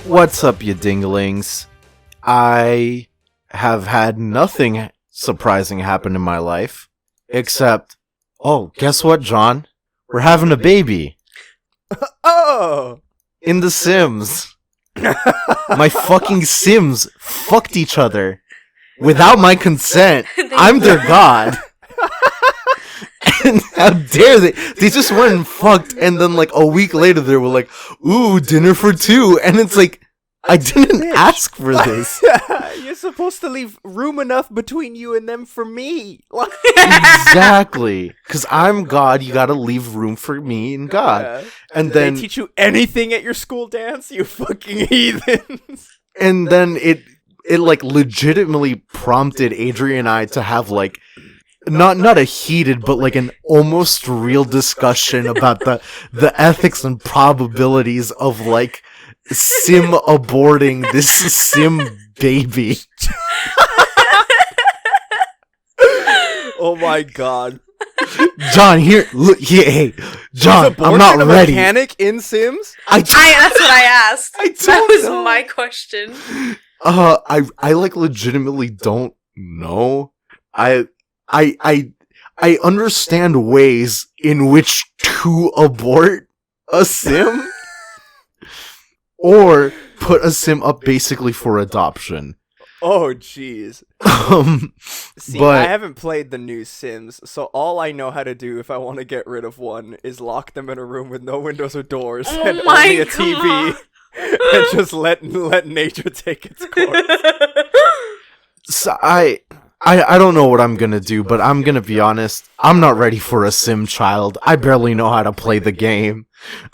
What's up, you dinglings? I have had nothing surprising happen in my life, except, oh, guess what, John? We're having a baby. Oh! In The Sims. My fucking Sims fucked each other. Without my consent. I'm their god. And how dare they? They just went and fucked, and then like a week later they were like, ooh, dinner for two. And it's like, I didn't ask for this. You're supposed to leave room enough between you and them for me. Exactly. Because I'm God, you gotta leave room for me and God. Yeah. And then they teach you anything at your school dance, you fucking heathens. And then it like legitimately prompted Adri and I to have like not a heated but like an almost real discussion about the ethics and probabilities of like Sim aborting this Sim baby. Oh my god. John, here, look, hey, John, I'm not a ready. Mechanic in Sims? That's what I asked. That was my question. I like legitimately don't know. I understand ways in which to abort a Sim or put a Sim up basically for adoption. Oh, jeez. See, but I haven't played the new Sims, so all I know how to do if I want to get rid of one is lock them in a room with no windows or doors and only a TV, and just let nature take its course. So I don't know what I'm gonna do, but I'm gonna be honest. I'm not ready for a Sim child. I barely know how to play the game.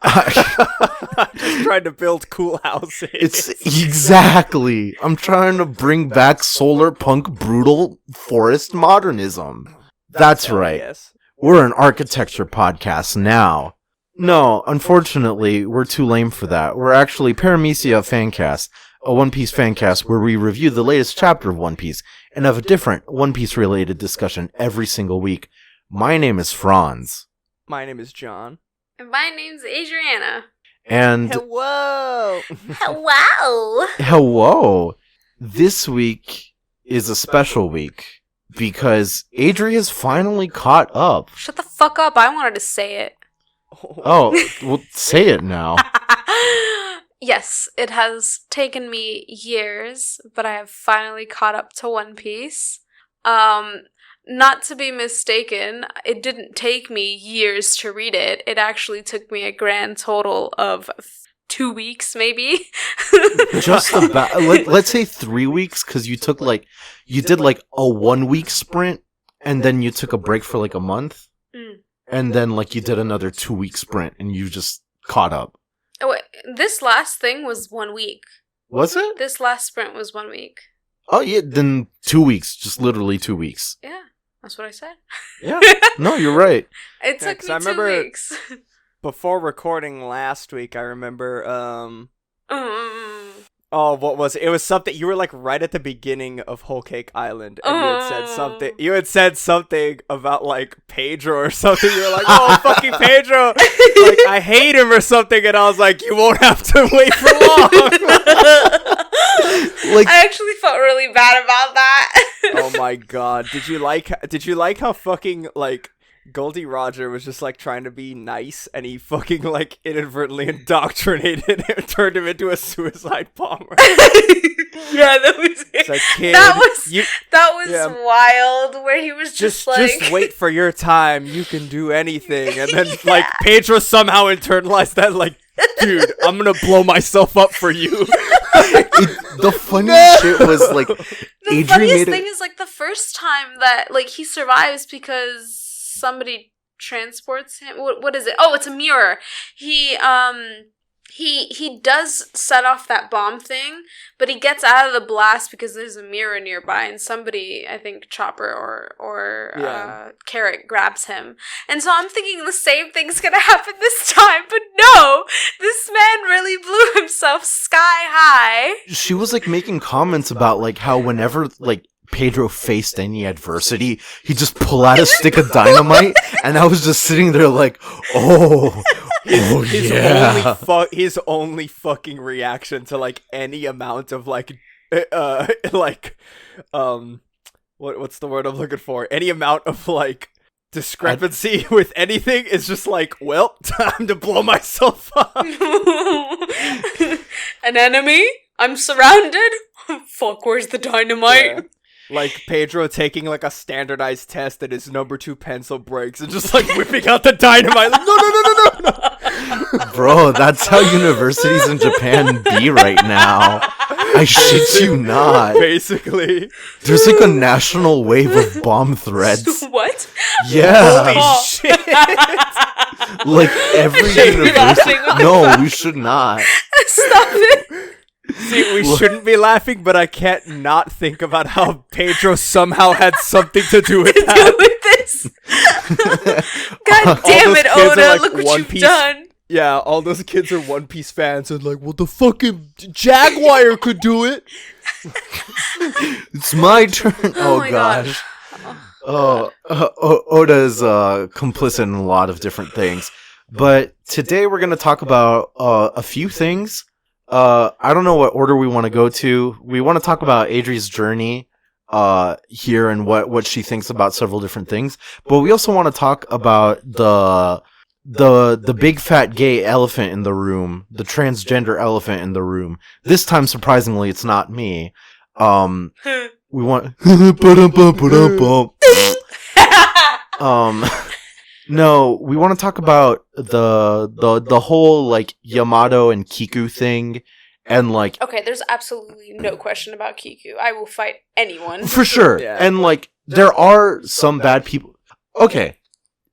Just trying to build cool houses. It's exactly. I'm trying to bring back solar punk brutal forest modernism. That's right. Yes. We're an architecture podcast now. No, unfortunately, we're too lame for that. We're actually Paramecia Fancast, a One Piece fancast where we review the latest chapter of One Piece and have a different One Piece related discussion every single week. My name is Franz. My name is John. And my name's Adriana. And Hello. Hello. hello. This week is a special week because Adri has finally caught up. Shut the fuck up. I wanted to say it. Oh, well, say it now. Yes, it has taken me years, but I have finally caught up to One Piece. Not to be mistaken, it didn't take me years to read it. It actually took me a grand total of 2 weeks, maybe. Just about, let's say 3 weeks, because you did like a 1 week sprint, and then you took a break for like a month, and then like you did another 2 week sprint, and you just caught up. Oh, wait, this last thing was 1 week. Was it? This last sprint was 1 week. Oh yeah, then 2 weeks, just literally 2 weeks. Yeah, that's what I said. Yeah, no, you're right. It took me 2 weeks. Before recording last week, I remember, Mm. oh, what was it? It was something, you were like right at the beginning of Whole Cake Island, and you had said something about like Pedro or something. You were like, oh, fucking Pedro, like I hate him or something, and I was like, you won't have to wait for long. Like, I actually felt really bad about that. Oh my god, did you like how fucking like Goldie Roger was just like trying to be nice, and he fucking like inadvertently indoctrinated and turned him into a suicide bomber. Yeah, that was It's like, kid, that was wild. Where he was just like, just wait for your time. You can do anything, and then like Pedro somehow internalized that. Like, dude, I'm gonna blow myself up for you. the funniest shit was like, the funniest thing is like the first time that like he survives because somebody transports him. What is it? Oh, it's a mirror. He does set off that bomb thing, but he gets out of the blast because there's a mirror nearby, and somebody, I think Chopper or Carrot grabs him. And so I'm thinking the same thing's gonna happen this time, but no! This man really blew himself sky high. She was like making comments about like how whenever like Pedro faced any adversity, he'd just pull out a stick of dynamite, and I was just sitting there like, oh yeah. His only fucking reaction to like any amount of like what's the word I'm looking for? Any amount of like discrepancy with anything is just like, well, time to blow myself up. An enemy? I'm surrounded? Fuck, where's the dynamite? Yeah. Like Pedro taking like a standardized test and his number 2 pencil breaks and just like whipping out the dynamite. Like, no. Bro, that's how universities in Japan be right now. I shit you not. Basically. There's like a national wave of bomb threats. What? Yeah. Holy shit. Like every university. No, we should not. Stop it. See, we shouldn't be laughing, but I can't not think about how Pedro somehow had something to do with that. Do with this. God damn it, Oda! Like look what you've done. Yeah, all those kids are One Piece fans and like, well, the fucking Jaguar could do it. It's my turn. Oh my gosh. Oda's complicit in a lot of different things. But today we're going to talk about a few things. I don't know what order we want to go to. We want to talk about Adri's journey here and what she thinks about several different things. But we also want to talk about the big fat gay elephant in the room, the transgender elephant in the room. This time, surprisingly, it's not me. We want no, we want to talk about the whole like Yamato and Kiku thing, and like, okay, there's absolutely no question about Kiku. I will fight anyone for sure. Yeah. And like, there are some bad people. Okay,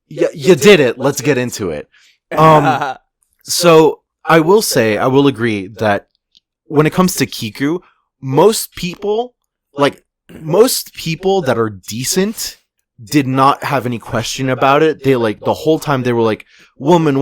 you did it. Let's get into it. So I will agree that when it comes to Kiku, most people that are decent did not have any question about it. They like the whole time they were like, woman,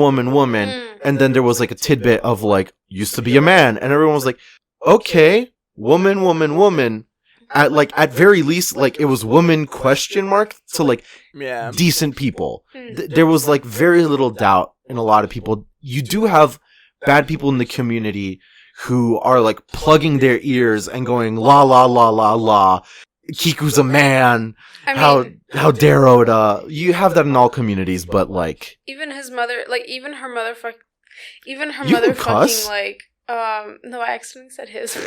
and then there was like a tidbit of like, used to be a man, and everyone was like, okay, woman. At very least, like, it was woman question mark to like, yeah, decent people. There was like very little doubt in a lot of people. You do have bad people in the community who are like plugging their ears and going la la la la la, Kiku's a man. I mean, how dare Oda? You have that in all communities, but like, even his mother, like even her motherfucking like no, I accidentally said his.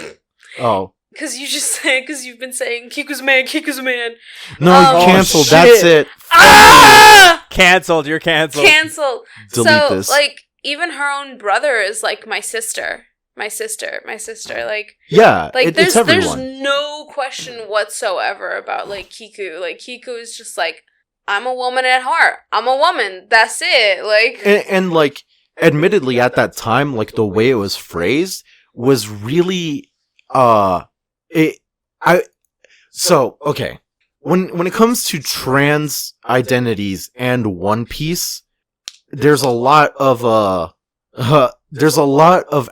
Oh. Because you've been saying Kiku's a man. No, you canceled. Shit. That's it. Ah! Canceled. You're canceled. Delete this. Like, even her own brother is like my sister. Like, yeah, like it's everyone. There's no question whatsoever about like Kiku. Like, Kiku is just like, I'm a woman at heart. I'm a woman. That's it. Like, and like, admittedly, at that time, like the way it was phrased was really, okay. When it comes to trans identities and One Piece, there's a lot of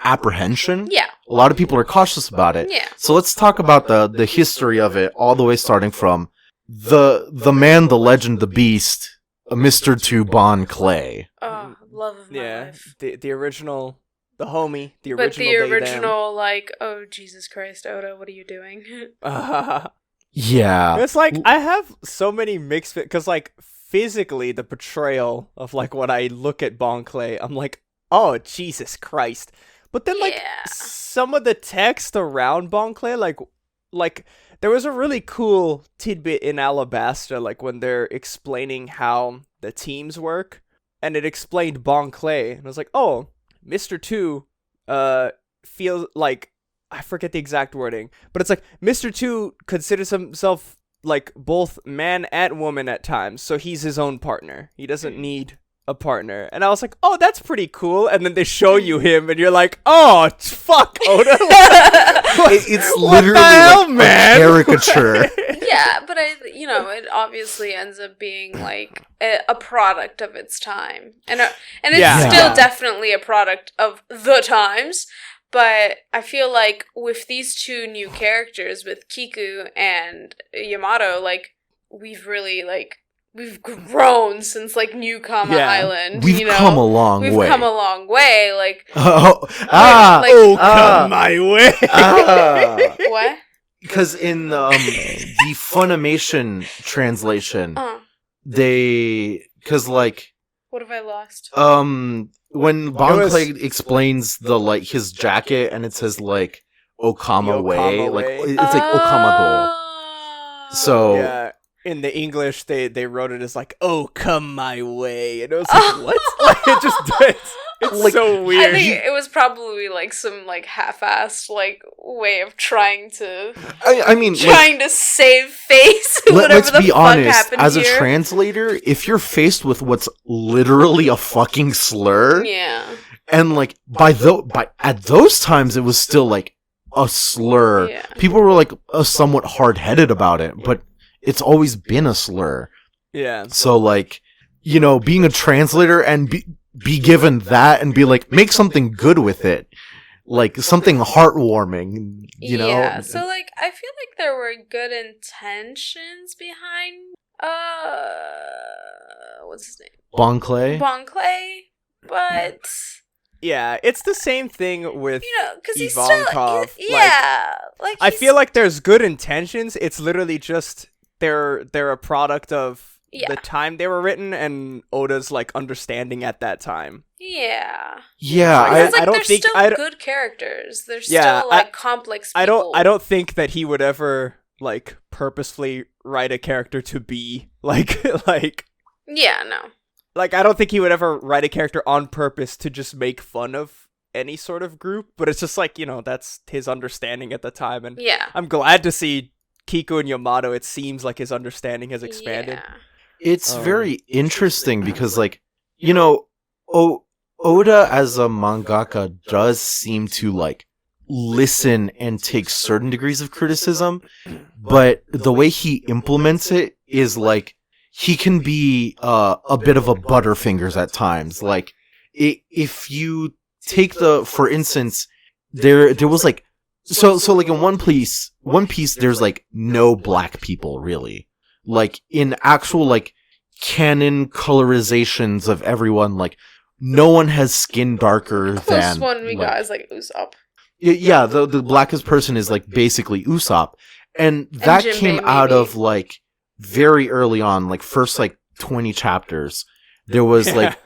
apprehension. yeah. A lot of people are cautious about it. Yeah. So let's talk about the history of it, all the way starting from the man, the legend, the beast, Mr. 2 Bon Clay. Oh, love of my life. The original, the homie, the original. But the original, like, oh Jesus Christ, Oda, what are you doing? Yeah. It's like, I have so many mixed, because like, physically, the portrayal of like, when I look at Bon Clay, I'm like, oh, Jesus Christ. But then, like, some of the text around Bon Clay, like, there was a really cool tidbit in Alabasta, like, when they're explaining how the teams work, and it explained Bon Clay, and I was like, oh, Mr. 2, feels like, I forget the exact wording, but it's like, Mr. 2 considers himself, like, both man and woman at times, so he's his own partner. He doesn't need a partner. And I was like, oh, that's pretty cool. And then they show you him, and you're like, oh, fuck, Oda. It's literally like a caricature. Yeah, but it obviously ends up being like a product of its time, and it's still definitely a product of the times. But I feel like with these two new characters, with Kiku and Yamato, like, we've really, like, we've grown since, like, New Kama Island. We've come a long way. We've come a long way, like... come my way! What? Because in the Funimation translation, because, like... What have I lost? When Bankley explains the, like, his jacket, and it says, like, Okama Way, like, it's like Okama Do. So... Yeah. In the English, they wrote it as like, "Oh, come my way," and it was like, "What?" Like, it just it's like, so weird. I think it was probably like some like half-assed like way of trying to. I mean, trying to save face. Let's be honest. As a translator, if you're faced with what's literally a fucking slur, and like at those times, it was still like a slur. Yeah. People were like somewhat hard-headed about it, but it's always been a slur. Yeah. So, like, you know, being a translator and be given that and be like, make something good with it. Like, something heartwarming, you know? Yeah, so, like, I feel like there were good intentions behind, what's his name? Bankley, but... Yeah, it's the same thing with because he's Ivankov. still... I feel like there's good intentions. It's literally just... They're a product of the time they were written and Oda's like understanding at that time. Yeah. Yeah, I don't think they're still good characters. They're still like complex people. I don't think that he would ever like purposefully write a character to be like Yeah, no. Like I don't think he would ever write a character on purpose to just make fun of any sort of group, but it's just like, you know, that's his understanding at the time, and I'm glad to see Kiku and Yamato, it seems like his understanding has expanded. Yeah. It's very interesting because, like, you know, Oda as a mangaka does seem to, like, listen and take certain degrees of criticism, but the way he implements it is, like, he can be a bit of a butterfingers at times. Like, if you take for instance, there was, like, So like in One Piece, there's like no black people really. Like in actual like canon colorizations of everyone, like no one has skin darker the than. Closest one we got is like Usopp. Yeah, the blackest person is like basically Usopp, and that came out of like very early on, like first like 20 chapters. There was like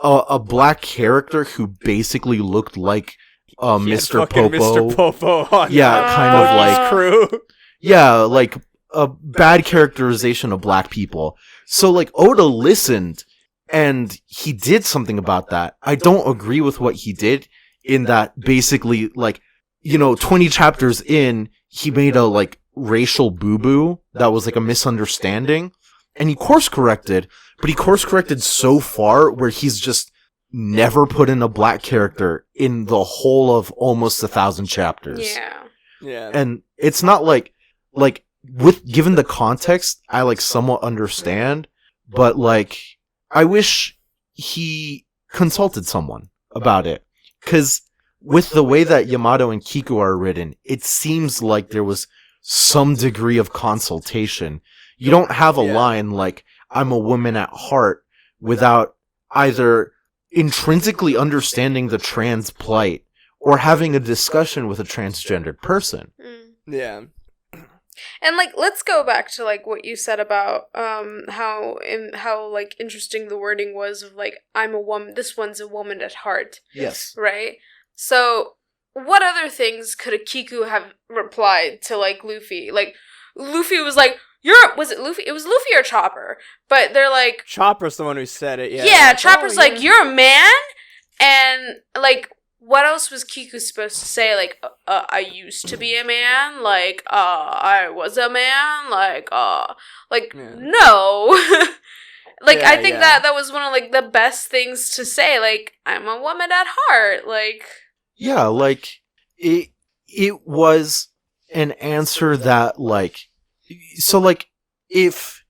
a black character who basically looked like. Mr. Popo. Mr. Popo on kind of like crew. Yeah, like a bad characterization of black people. So like Oda listened and he did something about that. I don't agree with what he did in that basically like, you know, 20 chapters in, he made a like racial boo-boo that was like a misunderstanding, and he course corrected, but he course corrected so far where he's just never put in a black character in the whole of almost 1,000 chapters. Yeah. And it's not like with given the context, I like somewhat understand, but like I wish he consulted someone about it, because with the way that Yamato and Kiku are written, it seems like there was some degree of consultation. You don't have a line like "I'm a woman at heart" without either intrinsically understanding the trans plight or having a discussion with a transgendered person. Yeah. And like, let's go back to like what you said about how like interesting the wording was of like, I'm a woman, this one's a woman at heart. Yes. Right? So what other things could a Kiku have replied to like Luffy? Like Luffy was like, was it Luffy? It was Luffy or Chopper. But they're like... Chopper's the one who said it, yeah. Yeah, Chopper's like, you're a man? And, like, what else was Kiku supposed to say? Like, I used to be a man? Like, I was a man? Like, no. Like, I think that was one of, like, the best things to say. Like, I'm a woman at heart. Like... Yeah, like, it was an answer that, like... So, like, if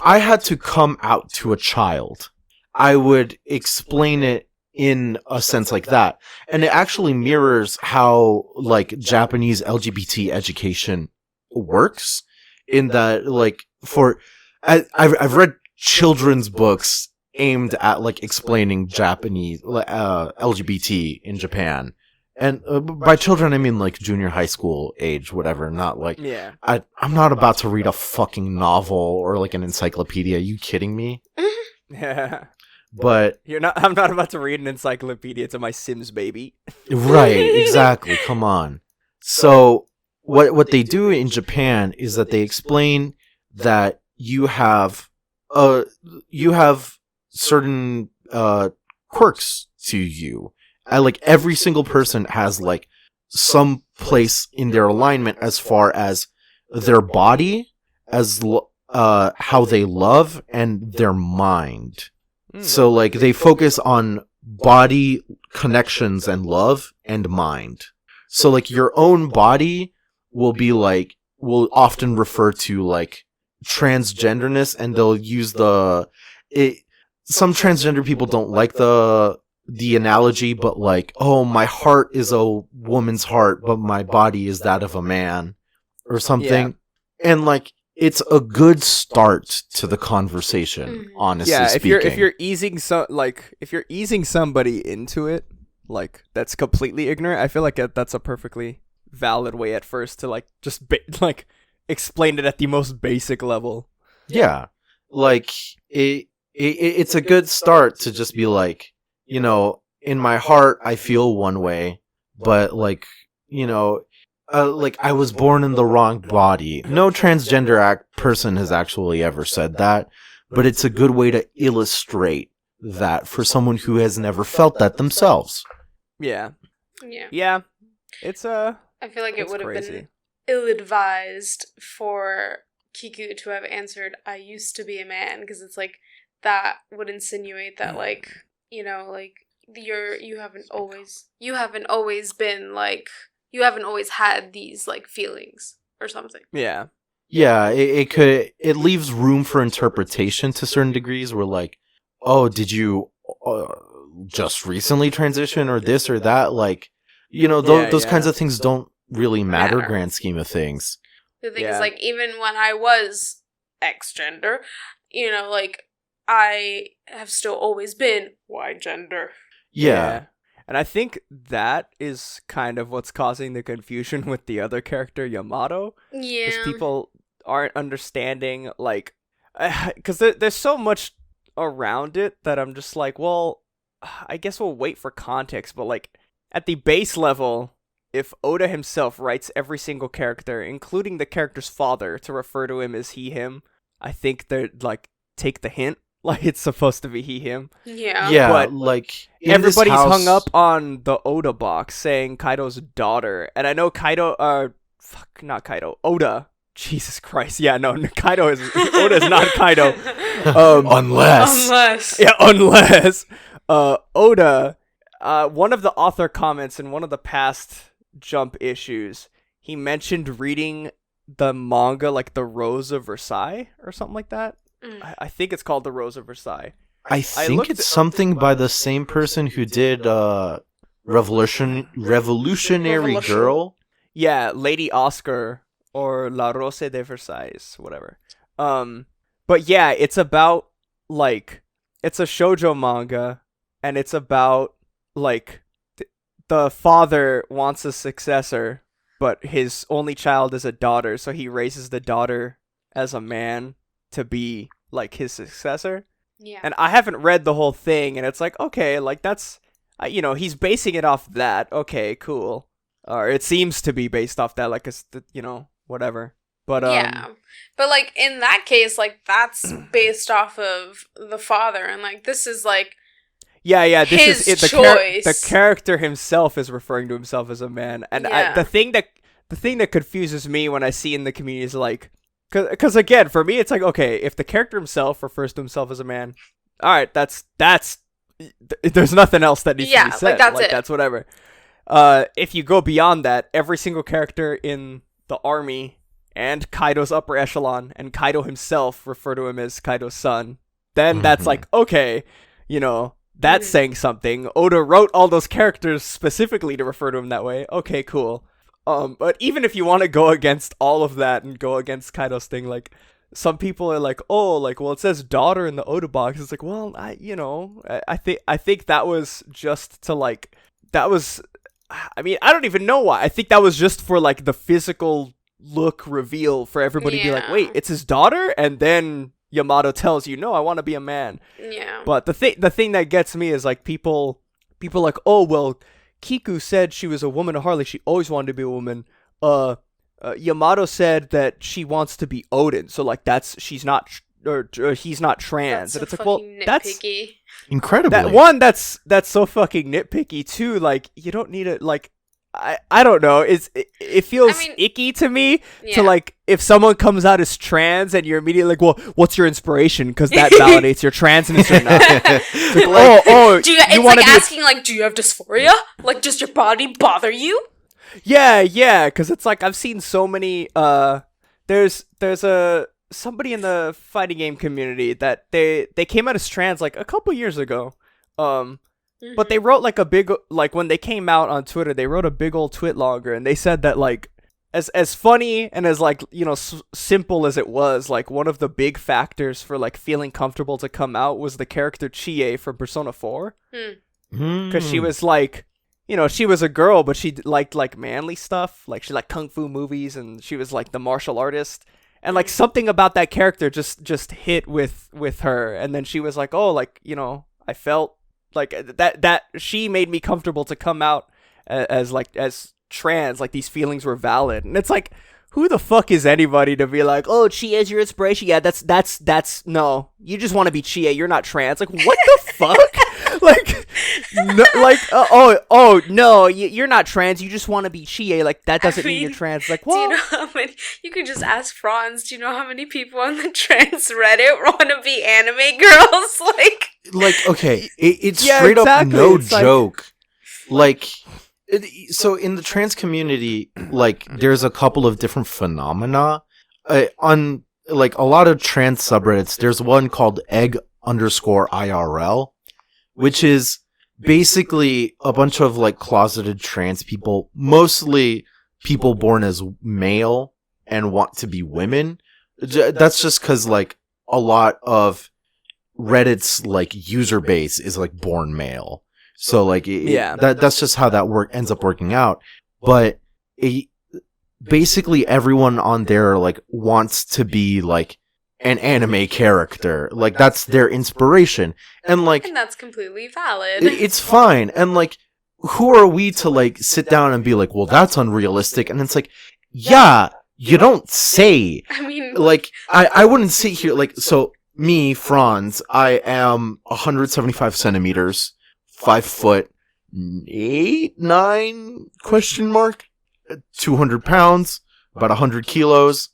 I had to come out to a child, I would explain it in a sense like that. And it actually mirrors how like Japanese LGBT education works in that like I've read children's books aimed at like explaining Japanese LGBT in Japan. And by children, I mean like junior high school age, whatever. Not like I'm not about to read a fucking novel or like an encyclopedia. Are you kidding me? Yeah. But I'm not about to read an encyclopedia to my Sims baby. Right, exactly. Come on. So what they do in Japan is that they explain that you have certain quirks to you. Like every single person has like some place in their alignment as far as their body, as how they love, and their mind. So like they focus on body connections and love and mind. So like your own body will often refer to like transgenderness, and they'll use some transgender people don't like the analogy, but like, oh, my heart is a woman's heart, but my body is that of a man or something. Yeah. And like, it's a good start to the conversation, honestly speaking. Yeah, if you're easing somebody into it, like that's completely ignorant, I feel like that's a perfectly valid way at first to like just explain it at the most basic level. Yeah, like it's a good start to just be like, you know, in my heart I feel one way, but like, you know, like I was born in the wrong body. No transgender person has actually ever said that, but it's a good way to illustrate that for someone who has never felt that themselves. Yeah. It's I feel like it would have been ill-advised for Kiku to have answered, "I used to be a man," because it's like that would insinuate that like, you know, like you haven't always been like, you haven't always had these like feelings or something. Yeah. Yeah, it leaves room for interpretation to certain degrees where like, oh, did you just recently transition or this or that? Like, you know, those kinds of things don't really matter grand scheme of things. The thing is like, even when I was X gender, you know, like I have still always been Y gender. Yeah. And I think that is kind of what's causing the confusion with the other character, Yamato. Yeah. Because people aren't understanding, like, because there's so much around it that I'm just like, well, I guess we'll wait for context. But, like, at the base level, if Oda himself writes every single character, including the character's father, to refer to him as he, him, I think they're, like, take the hint. Like, it's supposed to be he, him. Yeah. Yeah, but like, everybody's hung up on the Oda box saying Kaido's daughter. And I know Oda. Jesus Christ. Yeah, no, Oda is not Kaido. Unless. Yeah, unless. Oda, one of the author comments in one of the past Jump issues, he mentioned reading the manga, like The Rose of Versailles or something like that. I think it's called The Rose of Versailles. I think it's something by the same person who did Revolutionary Girl. Yeah, Lady Oscar or La Rose de Versailles, whatever. But yeah, it's about like, it's a shoujo manga, and it's about like the father wants a successor, but his only child is a daughter, so he raises the daughter as a man to be like his successor. Yeah. And I haven't read the whole thing, and it's like, okay, like that's, you know, he's basing it off that. Okay, cool. Or it seems to be based off that, like, it's, you know, whatever. But yeah, but like in that case, like that's based off of the father, and like this is like, yeah, this his is it. choice. The character himself is referring to himself as a man, and the thing that confuses me when I see in the community is like, because again, for me, it's like, okay, if the character himself refers to himself as a man, all right, that's there's nothing else that needs to be said. Like that's it. That's whatever. If you go beyond that, every single character in the army and Kaido's upper echelon and Kaido himself refer to him as Kaido's son, then that's like, okay, you know, That's saying something. Oda wrote all those characters specifically to refer to him that way. Okay, cool. But even if you want to go against all of that and go against Kaido's thing, like, some people are like, oh, like, well, it says daughter in the Oda box. It's like, well, I think that was just to, like, that was, I mean, I don't even know why. I think that was just for, like, the physical look reveal for everybody to be like, wait, it's his daughter? And then Yamato tells you, no, I want to be a man. Yeah. But the thing that gets me is, like, people like, oh, well, Kiku said she was a woman of Harley. She always wanted to be a woman. Yamato said that she wants to be Odin. So, like, he's not trans. That's and it's so like, well, nitpicky. that's Incredibly. that's so fucking nitpicky too. Like, you don't need it. Like, I don't know. It feels icky to me to, like, if someone comes out as trans and you're immediately like, well, what's your inspiration? Because that validates your transness or not. It's like, it's like asking, like, do you have dysphoria? Like, does your body bother you? Yeah, because it's like, I've seen so many, there's somebody in the fighting game community that they came out as trans, like, a couple years ago, but they wrote, like, a big, like, when they came out on Twitter, they wrote a big old twit longer, and they said that, like, as funny and as, like, simple as it was, like, one of the big factors for, like, feeling comfortable to come out was the character Chie from Persona 4, because she was, like, she was a girl, but she liked, like, manly stuff. Like, she liked kung fu movies, and she was, like, the martial artist. And, like, something about that character just hit with her. And then she was like, oh, like, I felt like that she made me comfortable to come out as trans. Like, these feelings were valid. And it's like, who the fuck is anybody to be like, oh, Chie is your inspiration? Yeah, that's no. You just want to be Chie. You're not trans. Like, what the fuck? Like, no, like, oh, no, you're not trans. You just want to be Chie. Like, that doesn't mean you're trans. Like, what? Do you know how many? You could just ask Franz. Do you know how many people on the trans Reddit want to be anime girls? Like, okay, it's straight up no joke. Like, so in the trans community, like, there's a couple of different phenomena. On, like, a lot of trans subreddits, there's one called egg_IRL, which is basically a bunch of, like, closeted trans people, mostly people born as male and want to be women. That's just because, like, a lot of Reddit's, like, user base is, like, born male. So, like, that's just how that ends up working out. But basically everyone on there, like, wants to be, like, an anime character. Like, that's their inspiration. And, like... And that's completely valid. It's fine. And, like, who are we to, like, sit down and be like, well, that's unrealistic? And it's like, yeah, you don't say. I mean... Like, I wouldn't sit here, like, so, me, Franz, I am 175 centimeters. 5 foot 8, 9, question mark, 200 pounds, about 100 kilos,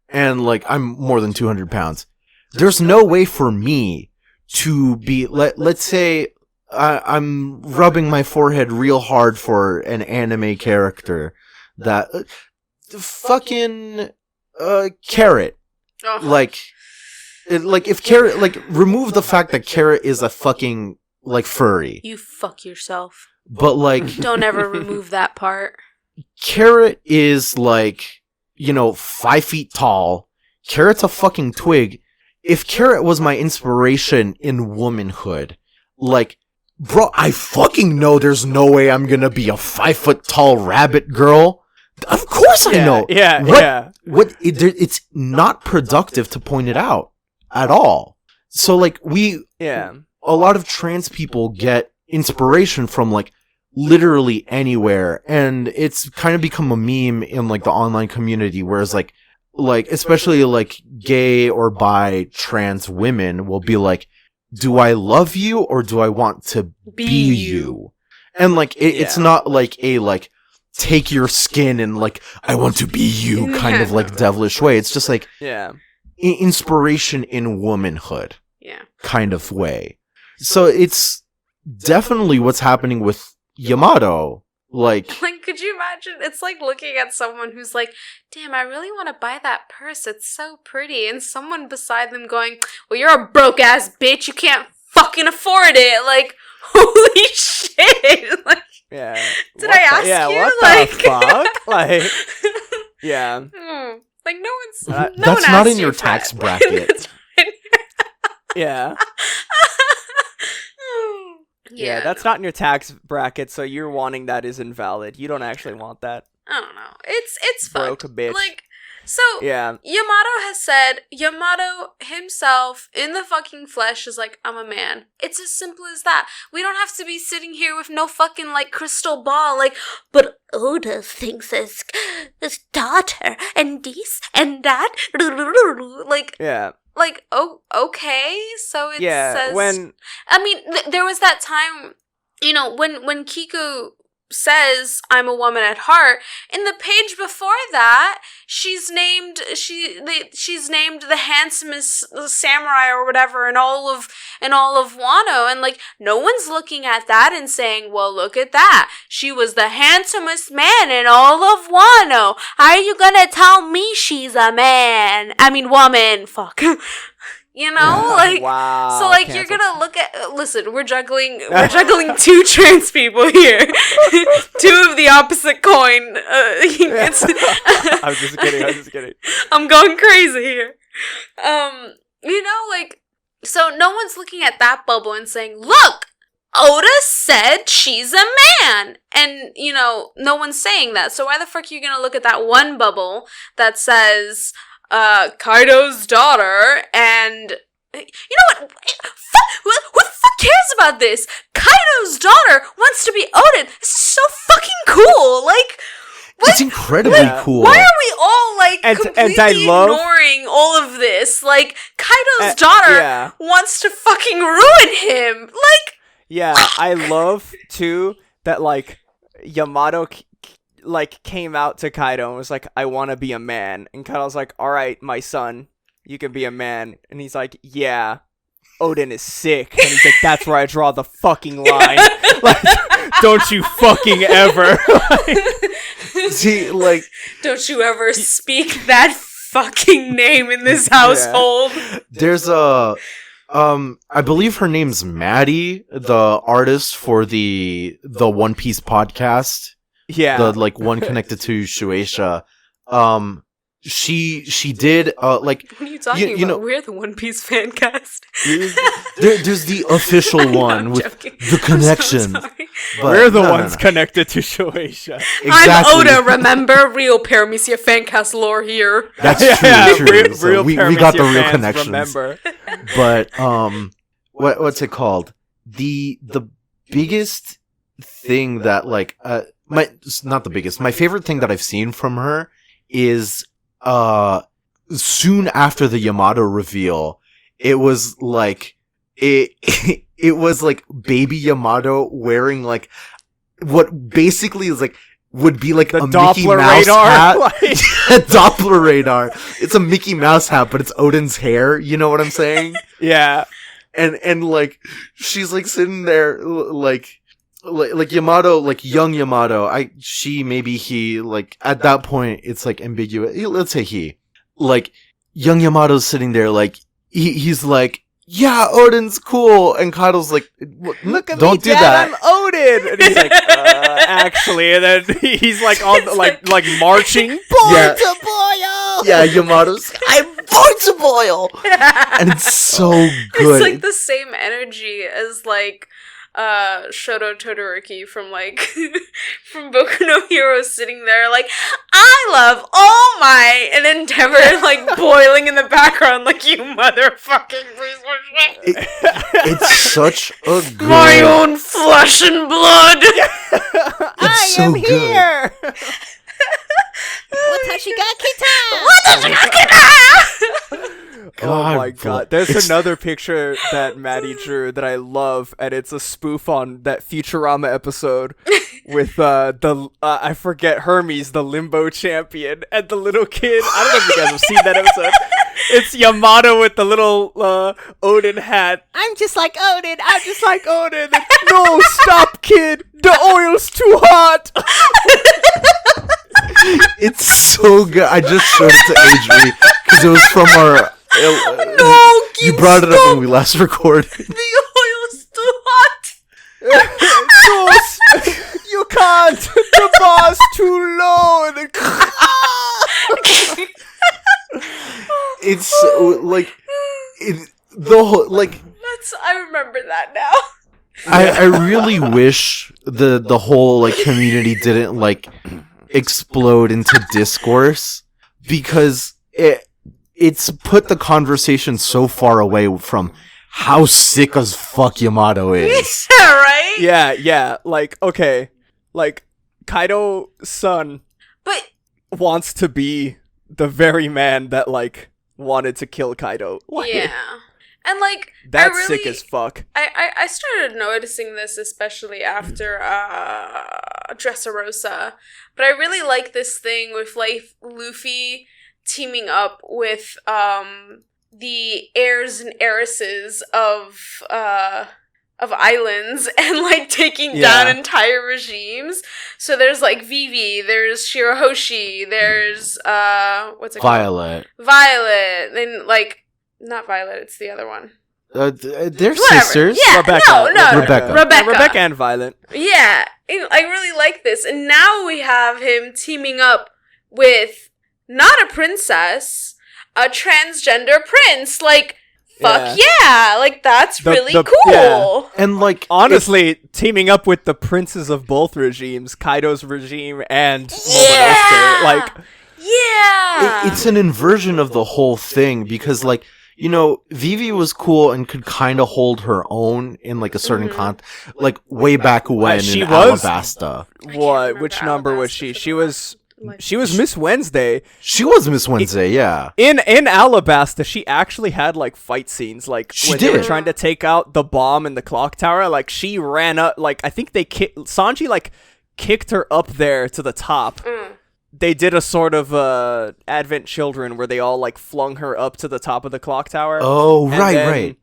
and, like, I'm more than 200 pounds. There's no way for me to be, let's say, I'm rubbing my forehead real hard for an anime character that, fucking, Carrot, like, if Carrot, like, remove the fact that Carrot is a fucking, like, furry. You fuck yourself. But, like... Don't ever remove that part. Carrot is, like, 5 feet tall. Carrot's a fucking twig. If Carrot was my inspiration in womanhood, like, bro, I fucking know there's no way I'm gonna be a 5 foot tall rabbit girl. Of course I know. It's not productive to point it out at all. So, like, a lot of trans people get inspiration from, like, literally anywhere, and it's kind of become a meme in, like, the online community, whereas, like, especially, like, gay or bi trans women will be like, do I love you or do I want to be you? And, like, it's not, like, a, like, take your skin and, like, I want to be you kind of, like, devilish way. It's just, like, inspiration in womanhood kind of way. So it's definitely what's happening with Yamato. Like, could you imagine? It's like looking at someone who's like, damn, I really want to buy that purse. It's so pretty. And someone beside them going, well, you're a broke ass bitch. You can't fucking afford it. Like, holy shit. Like, Yeah. did I ask you? What Like, the fuck? Like, yeah. Like, no one's. Uh, no That's one not asked in you your for tax it. bracket. That's right. Yeah. Yeah, that's not in your tax bracket, so you're wanting that is invalid. You don't actually want that. I don't know. It's Broke fucked. bitch. Like, so Yeah. Yamato himself in the fucking flesh is like, I'm a man. It's as simple as that. We don't have to be sitting here with no fucking like crystal ball, like, but Oda thinks as daughter and this and that. Like, Yeah. like, oh, okay. So it says, when I mean, there was that time, you know, when Kiku says I'm a woman at heart, in the page before that she's named the handsomest samurai or whatever in all of Wano, and like no one's looking at that and saying, well, look at that, she was the handsomest man in all of Wano. How are you gonna tell me she's a woman? Fuck. You know, like, wow, so like cancel. you're gonna look at. Listen, we're juggling two trans people here, two of the opposite coin. It's I'm just kidding. I'm going crazy here. You know, like, so no one's looking at that bubble and saying, "Look, Oda said she's a man," and you know, no one's saying that. So why the fuck are you gonna look at that one bubble that says Kaido's daughter, and you know what? Who the fuck cares about this? Kaido's daughter wants to be Odin. This is so fucking cool. Like, It's incredibly cool. why are we all like completely and I love- ignoring all of this? Like, Kaido's daughter wants to fucking ruin him. Like, yeah, I love too that like Yamato like came out to Kaido and was like, I want to be a man, and Kaido's like, all right, my son, you can be a man, and he's like, yeah, Odin is sick, and he's like, that's where I draw the fucking line. Like, don't you fucking ever. See, like, don't you ever speak that fucking name in this household. there's I believe her name's Maddie, the artist for the One Piece podcast. Yeah. The like one connected to Shueisha. She did like What are you talking about? you know, We're the One Piece Fancast. there's the official one with joking. the connection. I'm so sorry. But We're the no, ones no. connected to Shueisha. Exactly. I'm Oda, remember? Real Paramecia Fancast lore here. That's Yeah, true. So real we got the Paramecia real fans connections. remember. But what's it called? The biggest thing that like not the biggest. My favorite thing that I've seen from her is soon after the Yamato reveal, it was like it was like baby Yamato wearing like what basically is like would be like The a Doppler Mickey Mouse radar. hat. Like- A Doppler radar. It's a Mickey Mouse hat, but it's Odin's hair. You know what I'm saying? Yeah. And like she's like sitting there like Yamato, like young Yamato. She, maybe he, like at that point it's like ambiguous. Let's say he, like young Yamato's sitting there like he's like, yeah, Odin's cool, and Kaido's like, Look at don't me, do Dad, that. I'm Odin, and he's like, actually, and then he's like on like marching. Yeah. To boil. Yeah, Yamato's, I'm born to boil, and it's so good. It's like the same energy as like Shoto Todoroki from like from Boku no Hero sitting there like, I love All Might, and Endeavor like boiling in the background like, you motherfucking piece of shit. It's such a good. My own flesh and blood. It's so good. Here. Watashi ga God, Oh my god. There's another picture that Maddie drew that I love, and it's a spoof on that Futurama episode with I forget, Hermes, the limbo champion, and the little kid. I don't know if you guys have seen that episode. It's Yamato with the little Odin hat. I'm just like Odin. No, stop, kid. The oil's too hot. It's so good. I just showed it to Adri because it was from our. No, you brought it up when we last recorded. the oil Jules, you can't. The bar's too low. And then, It's like the whole like. I remember that now. I really wish the whole like community didn't like explode into discourse, because it's put the conversation so far away from how sick as fuck Yamato is. Yeah, right? yeah. Like, okay. Like, Kaido's son But wants to be the very man that, like, wanted to kill Kaido. Like, yeah. And like that's sick as fuck. I started noticing this especially after Dressrosa. But I really like this thing with like Luffy teaming up with the heirs and heiresses of islands and like taking down entire regimes. So there's like Vivi, there's Shirahoshi, there's what's it Violet. called? Violet. Then like not Violet, it's the other one. They're Whatever. sisters. Yeah, Rebecca. no. Rebecca. Rebecca and Violet. Yeah, I really like this. And now we have him teaming up with not a princess, a transgender prince. Like, fuck yeah. Like, that's really cool. Yeah. And like Honestly, teaming up with the princes of both regimes, Kaido's regime and Yeah! Momonosuke, like, Yeah. it's an inversion of the whole thing, because like, you know, Vivi was cool and could kind of hold her own in like a certain like way back when she in was- Alabasta. what? Which number was she? She was Miss Wednesday. She was Miss Wednesday, yeah. In Alabasta, she actually had like fight scenes, like She when they were did. trying to take out the bomb in the clock tower. Like she ran up, like I think Sanji like kicked her up there to the top. They did a sort of Advent Children where they all like flung her up to the top of the clock tower. Oh, And right, then right.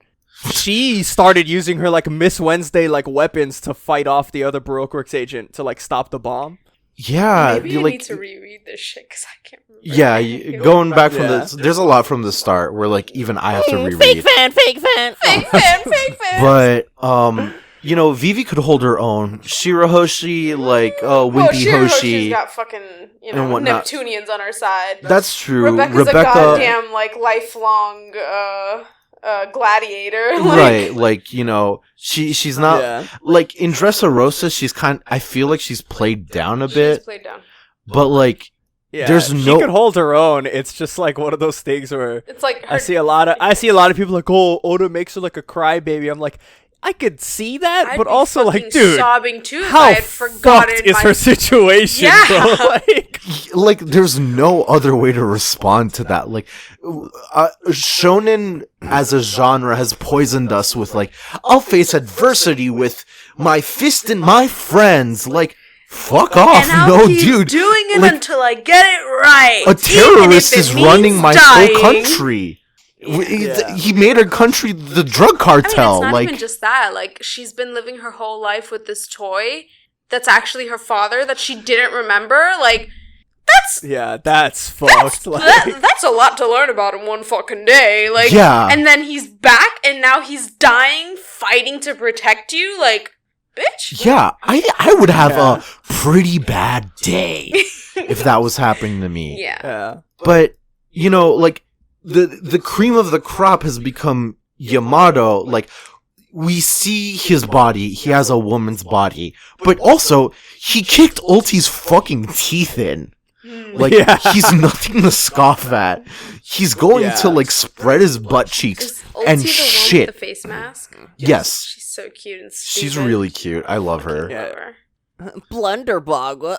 She started using her like Miss Wednesday like weapons to fight off the other Baroque Works agent to like stop the bomb. Yeah, Maybe you, I like, need to reread this shit because I can't remember. yeah, going back from Yeah. there's a lot from the start where like even I have to reread. Fake fan. But you know, Vivi could hold her own. Shirahoshi, like Wimpy Shirahoshi's Hoshi. got fucking, and whatnot. Neptunians on her side. That's true. Rebecca's a goddamn, like, lifelong, gladiator. Right, like, you know, she's not Yeah. like in Dressrosa. She's I feel like she's played down a She's bit, played down. but like, Yeah, There's she no- could hold her own. It's just like one of those things where It's like her, I see a lot of people like, oh, Oda makes her like a crybaby. I'm like, I could see that, I'd but be also like, fucking dude, sobbing too if how I had forgotten fucked is my her situation, Yeah. bro? Like, there's no other way to respond to that. Like, shonen as a genre has poisoned us with like, I'll face adversity with my fist and my friends. Like, fuck off, and I'll no, keep dude. doing it like, until I get it right. A terrorist even if is it running means my dying. whole country. Yeah. He made our country the drug cartel. I mean, it's not like, even just that. Like, she's been living her whole life with this toy that's actually her father that she didn't remember. Like, that's fucked. Like, that's a lot to learn about in one fucking day. Like, Yeah. and then he's back, and now he's dying, fighting to protect you. Like, bitch. yeah, I would have Yeah. a pretty bad day if that was happening to me. Yeah. yeah. But, you know, like, the cream of the crop has become Yamato. Like, we see his body. He has a woman's body. But also, he kicked Ulti's fucking teeth in. Like, Yeah. he's nothing to scoff at. He's going Yeah. to, like, spread his butt cheeks Is Ulti and the one shit. with the face mask? Yes. She's so cute and stupid. She's really cute. I love her. Yeah. Love her. Blunderbog.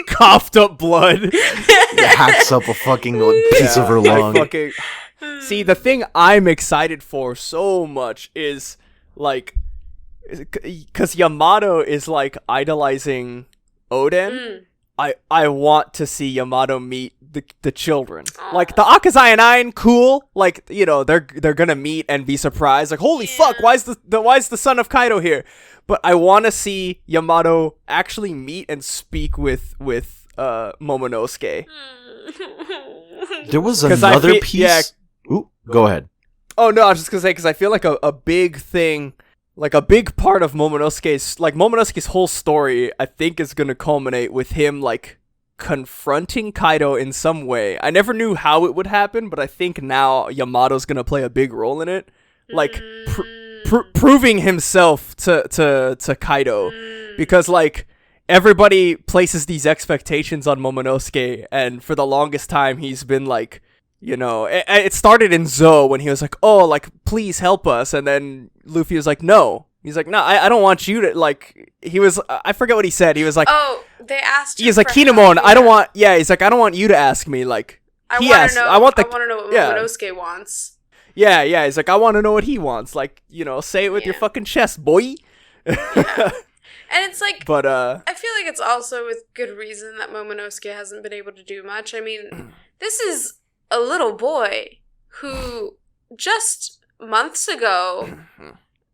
Coughed up blood. Hacks up a fucking piece of her I lung. fucking- See, the thing I'm excited for so much is like, because Yamato is like idolizing Oden. I want to see Yamato meet the children. Like the Akazai and Ain, cool. Like, you know, they're gonna meet and be surprised. Like, holy fuck, why is the son of Kaido here? But I want to see Yamato actually meet and speak with Momonosuke. There was 'Cause I another feel- piece. yeah. Ooh, go ahead. Oh no, I was just gonna say because I feel like a big thing like a big part of Momonosuke's whole story, I think, is gonna culminate with him like confronting Kaido in some way. I never knew how it would happen, but I think now Yamato's gonna play a big role in it, like proving himself to Kaido, because like everybody places these expectations on Momonosuke, and for the longest time he's been like, you know, it started in Zou when he was like, oh, like, please help us. And then Luffy was like, no. He's like, no, I don't want you to, like, I forget what he said. He was like, oh, they asked you. He's like, Kinemon, he's like, I don't want you to ask me. Like, I want to know what Momonosuke wants. Yeah. He's like, I want to know what he wants. Like, you know, say it with your fucking chest, boy. Yeah. And it's like, but I feel like it's also with good reason that Momonosuke hasn't been able to do much. I mean, this is a little boy who just months ago,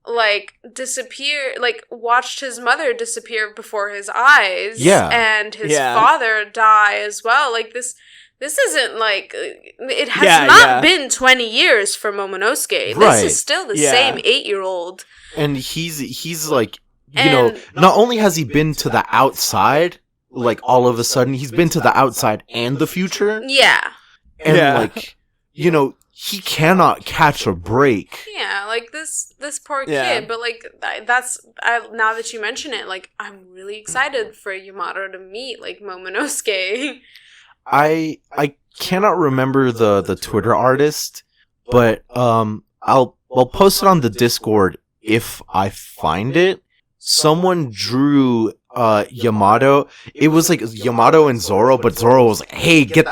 like, disappeared, like, watched his mother disappear before his eyes. Yeah. And his father die as well. Like, this isn't, like, it has not been 20 years for Momonosuke. Right. This is still the same 8-year-old. And he's like, you know, not only has he been to the outside, like, all of a sudden, he's been to the outside and the future. Yeah. And, like, you know, he cannot catch a break. Yeah, like, this poor kid, but, like, now that you mention it, like, I'm really excited for Yamato to meet, like, Momonosuke. I cannot remember the Twitter artist, but, I'll post it on the Discord if I find it. Someone drew Yamato. It was like Yamato and Zoro, but Zoro was like, hey, give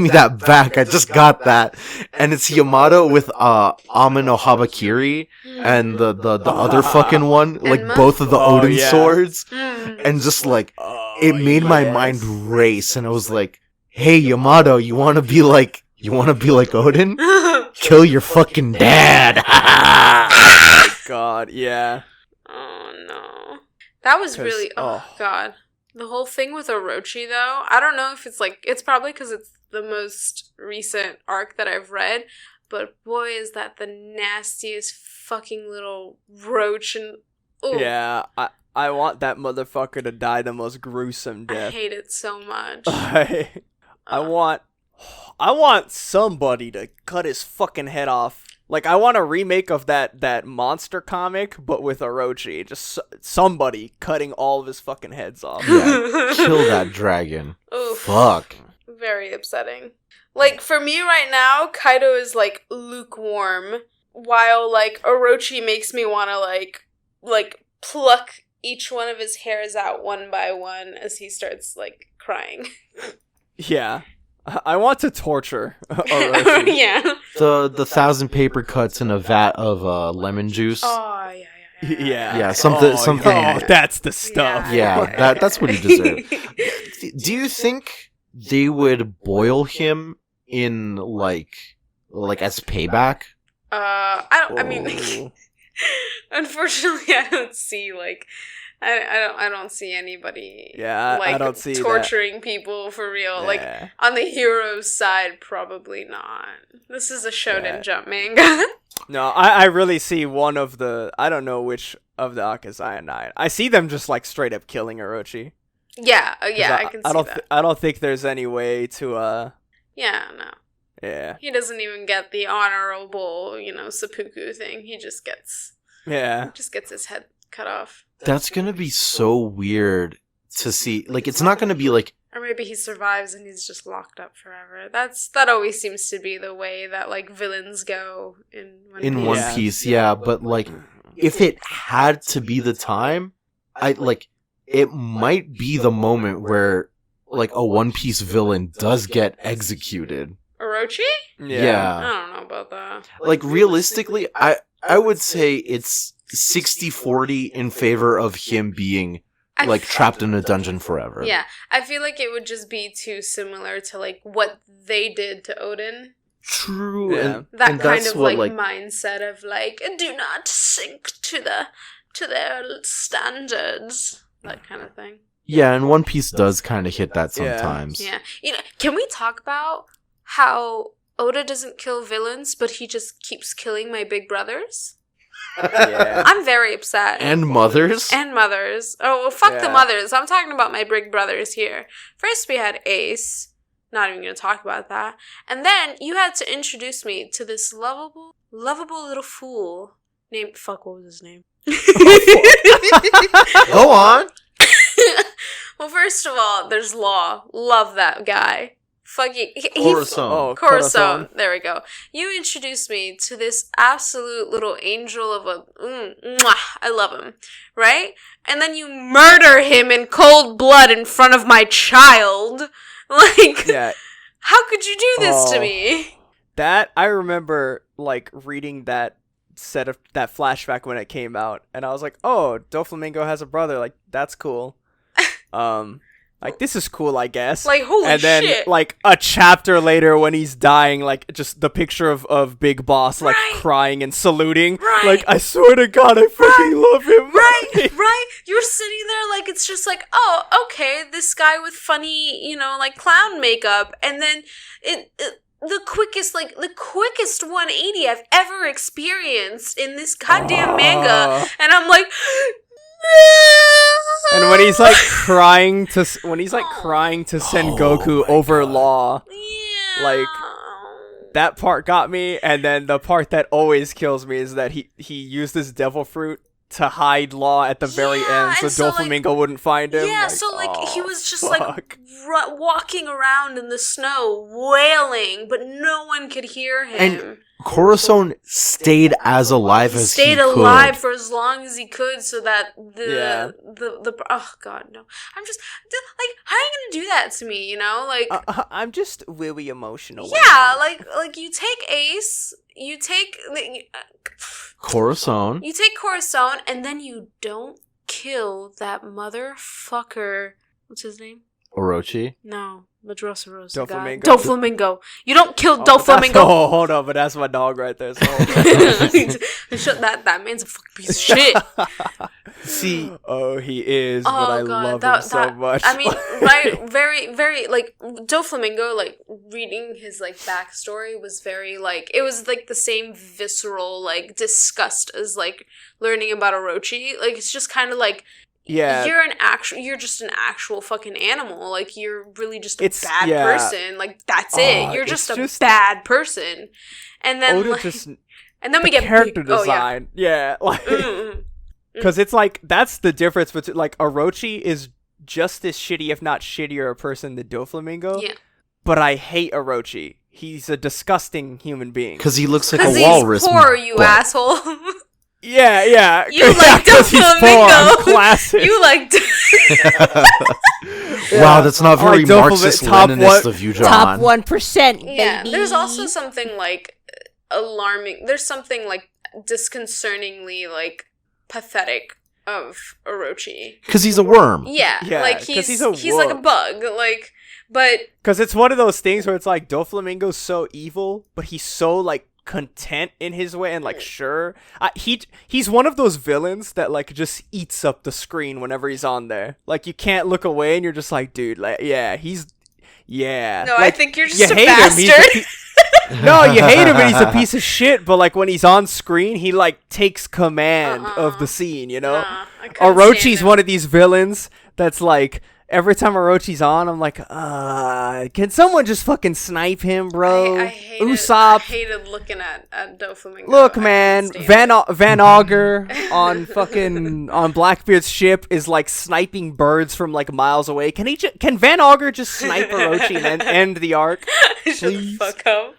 me that back, I just got that. And it's Yamato with Amino Habakiri and the other fucking one, like both of the Odin swords. And just like, it made my mind race, and I was like, hey, Yamato, you wanna be like Odin? Kill your fucking dad. Oh my god, yeah. Oh no. That was really, oh god. The whole thing with Orochi, though, I don't know if it's probably because it's the most recent arc that I've read, but boy, is that the nastiest fucking little roach, and yeah, I want that motherfucker to die the most gruesome death. I hate it so much. I want somebody to cut his fucking head off. Like, I want a remake of that monster comic, but with Orochi. Just somebody cutting all of his fucking heads off. Yeah, kill that dragon. Oof. Fuck. Very upsetting. Like, for me right now, Kaido is, like, lukewarm, while, like, Orochi makes me want to, like, pluck each one of his hairs out one by one as he starts, like, crying. Yeah. I want to torture Orochi. Yeah. The 1,000 paper cuts in a vat of lemon juice. Oh, yeah. Yeah, something. Oh, that's the stuff. Yeah, that's what he deserved. Do you think they would boil him in like as payback? I mean, unfortunately, I don't see like. I don't see anybody like I don't see torturing people for real. Yeah. Like on the hero's side, probably not. This is a Shonen Jump manga. No, I really see one of the, I don't know which of the Akazaya 9. I see them just like straight up killing Orochi. Yeah, I can see that. I don't think there's any way to Yeah, no. Yeah. He doesn't even get the honorable, seppuku thing. He just gets his head cut off. That's gonna be so weird to see. Like, it's not gonna be like... Or maybe he survives and he's just locked up forever. That always seems to be the way that, like, villains go in One Piece. In One Piece, yeah. But, like, if it had to be the time, it might be the moment where, like, a One Piece villain does get executed. Orochi? Yeah. I don't know about that. Like, realistically, I would say it's 60-40 in favor of him being, like, trapped in a dungeon forever. Yeah. I feel like it would just be too similar to, like, what they did to Odin. True. Yeah. That kind of, like, mindset of, like, do not sink to their standards. That kind of thing. Yeah, and One Piece does kind of hit that sometimes. Yeah. Can we talk about how Oda doesn't kill villains, but he just keeps killing my big brothers? Yeah. I'm very upset. And mothers? And mothers. Oh, well, fuck the Yeah. mothers. I'm talking about my big brothers here. First, we had Ace. Not even going to talk about that. And then you had to introduce me to this lovable little fool named... Fuck, what was his name? Go on. Well, first of all, there's Law. Love that guy. Fucking... Corazon. Corazon. There we go. You introduced me to this absolute little angel of a... mwah, I love him. Right? And then you murder him in cold blood in front of my child. Like, Yeah. How could you do this to me? That, I remember, like, reading that that flashback when it came out, and I was like, oh, Doflamingo has a brother, like, that's cool. Like, this is cool, I guess. Like, holy shit. And then, like, a chapter later when he's dying, like, just the picture of Big Boss, like, Right. crying and saluting. Right. Like, I swear to God, I fucking love him. Right? You're sitting there like, it's just like, oh, okay, this guy with funny, like, clown makeup, and then the quickest 180 I've ever experienced in this goddamn manga, and I'm like... And when he's like crying to send Goku over Law, Yeah. like, that part got me. And then the part that always kills me is that he used this devil fruit to hide Law at the very end, so and so, Doflamingo wouldn't find him. Yeah, like, so he was just fuck. like walking around in the snow, wailing, but no one could hear him. And Corazon stayed as alive as he Stayed could. alive for as long as he could, so that the oh god no, I'm just like, how are you gonna do that to me? Like I'm just really emotional. yeah, like you take Ace, you take Corazon. You take Corazon, and then you don't kill that motherfucker. What's his name? Orochi. No, Madrosa Rosa. Doflamingo. Doflamingo. You don't kill Doflamingo. Oh, hold on, but that's my dog right there. So Shut that man's a fucking piece of shit. See. Oh, he is, but I love him so much. I mean, right, very, very, like, Doflamingo, like, reading his, like, backstory was very, like, it was, like, the same visceral, like, disgust as, like, learning about Orochi. Like, it's just kind of, like, yeah, you're just an actual fucking animal. Like, you're really just a bad person. Like, that's it. You're just a bad person. And then, Oda like, just, and then we get character design. Oh, yeah, like, because it's like, that's the difference between, like, Orochi is just as shitty, if not shittier, a person than Doflamingo. Yeah. But I hate Orochi. He's a disgusting human being. Because he looks like a walrus. Because he's poor, you asshole. Yeah. You like Doflamingo. Classic. You like... Wow, that's not very like Marxist-Leninist of you, John. Top 1%, baby. Yeah, there's also something, like, alarming. There's something, like, disconcertingly, like, pathetic of Orochi. Because he's a worm. Yeah, like, 'cause he's a like a worm. bug, like, but... Because it's one of those things where it's like, Doflamingo's so evil, but he's so, like, content in his way, and, like, sure. He's one of those villains that, like, just eats up the screen whenever he's on there. Like, you can't look away, and you're just like, dude, like, yeah, he's... Yeah. No, like, I think you're just a hate bastard. No, you hate him and he's a piece of shit, but, like, when he's on screen, he, like, takes command of the scene, you know? I couldn't stand Orochi's him. one of these villains that's, like, every time Orochi's on, I'm like, can someone just fucking snipe him, bro? I hated, Usopp. I hated looking at Doflamingo. Look, I man, couldn't stand Van Augur on Blackbeard's ship is, like, sniping birds from, like, miles away. Can Van Augur just snipe Orochi and end the arc? it. Shut the please? fuck up.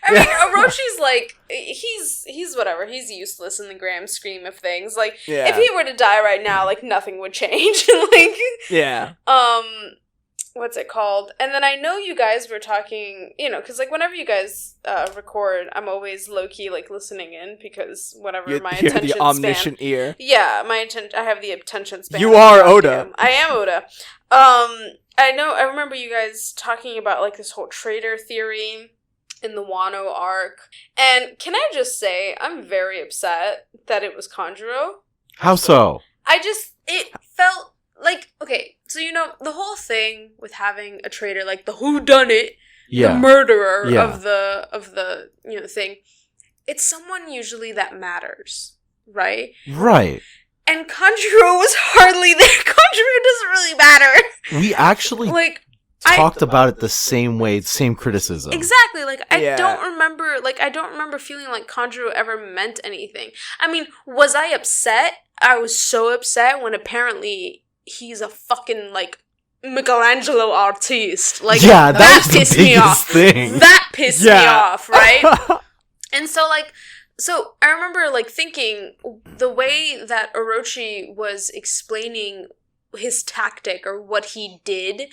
I mean, Orochi's like, he's whatever. He's useless in the grand scheme of things. Like, Yeah. if he were to die right now, like, nothing would change. Like, Yeah. what's it called? And then I know you guys were talking, because, like, whenever you guys record, I'm always low-key, like, listening in, because whatever You're my attention the omniscient ear. Yeah, I have the attention span. You are of a Oda. vacuum. I am Oda. I remember you guys talking about, like, this whole traitor theory in the Wano arc. And can I just say, I'm very upset that it was Kanjuro. How so? It felt like, okay, so, the whole thing with having a traitor, like, the whodunit, Yeah. the murderer Yeah. of the thing, it's someone usually that matters. right? Right. And Kanjuro was hardly there. Kanjuro doesn't really matter. We actually Like, talked about it the same way, same criticism. exactly. Like, I Yeah. don't remember feeling like Kanjuro ever meant anything. I mean, was I upset? I was so upset when apparently he's a fucking, like, Michelangelo artiste. Like, yeah, that that was the pissed me biggest off. thing. That pissed me Yeah. off, right? And so, like, so I remember, like, thinking the way that Orochi was explaining his tactic or what he did,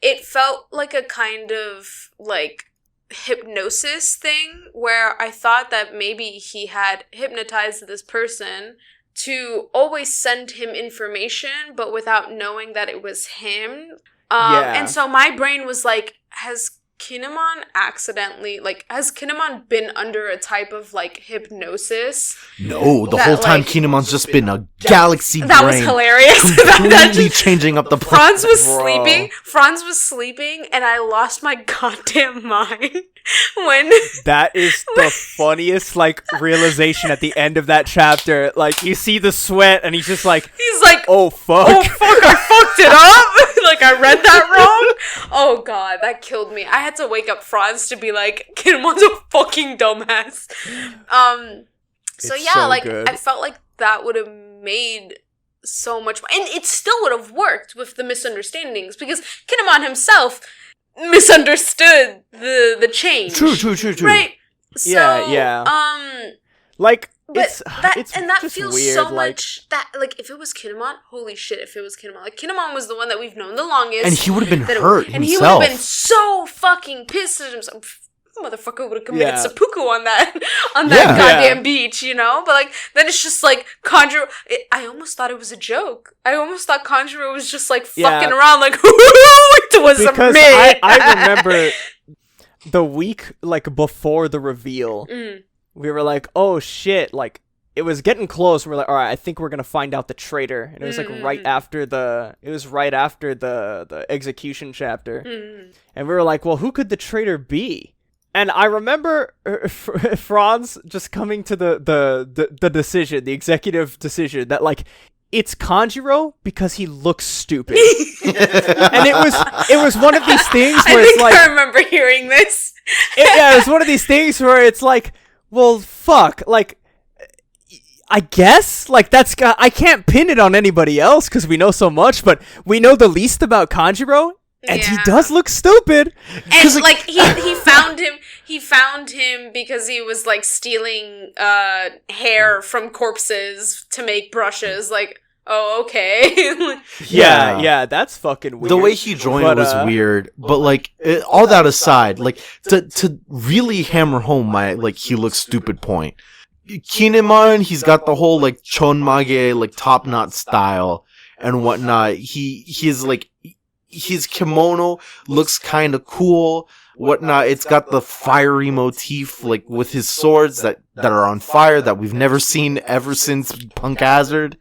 it felt like a kind of, like, hypnosis thing where I thought that maybe he had hypnotized this person to always send him information, but without knowing that it was him. Yeah. And so my brain was like, has Kinemon been under a type of, like, hypnosis? No, the That, whole time like, Kinemon's just been a galaxy That was brain. hilarious. Completely changing up the plot. Franz was Bro. sleeping. Franz was sleeping, and I lost my goddamn mind when That is the funniest, like, realization at the end of that chapter. Like, you see the sweat, and he's just like, he's like, oh, fuck. "Oh fuck, I fucked it up." Like, I read that wrong. Oh god, that killed me. I had to wake up Franz to be like, Kinemon's a fucking dumbass. So It's yeah, so like, good. I felt like that would have made so much, and it still would have worked with the misunderstandings because Kinemon himself misunderstood the change. True. Right. So, Yeah. Like, but it's that it's and that just feels weird, so like, much that, like, if it was Kinemon, holy shit, if it was Kinemon. Like, Kinemon was the one that we've known the longest. And he would have been that it- hurt and he himself. would have been so fucking pissed at himself. Motherfucker would have committed Yeah. seppuku on that Yeah. goddamn Yeah. beach, you know? But, like, then it's just like Kanjuro. I almost thought it was a joke. I almost thought Kanjuro was just, like, Yeah. fucking around, like, it was because me. I remember the week, like, before the reveal, we were like, oh shit, like, it was getting close. We're like, all right, I think we're gonna find out the traitor. And it was like right after the execution chapter. And we were like, well, who could the traitor be? And I remember Franz just coming to the decision, the executive decision that, like, it's Kanjuro because he looks stupid. And it was one of these things where I it's think like, I remember hearing this. it was one of these things where it's like, well, fuck, like, I guess, like, I can't pin it on anybody else because we know so much, but we know the least about Kanjuro, and he Yeah. does look stupid. And, like, he found him because he was, like, stealing hair from corpses to make brushes. Like, oh, okay. Yeah, that's fucking weird. The way he joined But, was weird, but, like, all that aside, like, to really hammer home my, like, he looks stupid point, Kinemon, he's got the whole, like, chonmage, like, top knot style and whatnot. He's like, his kimono looks kind of cool, whatnot. It's got the fiery motif, like, with his swords that are on fire that we've never seen ever since Punk Hazard.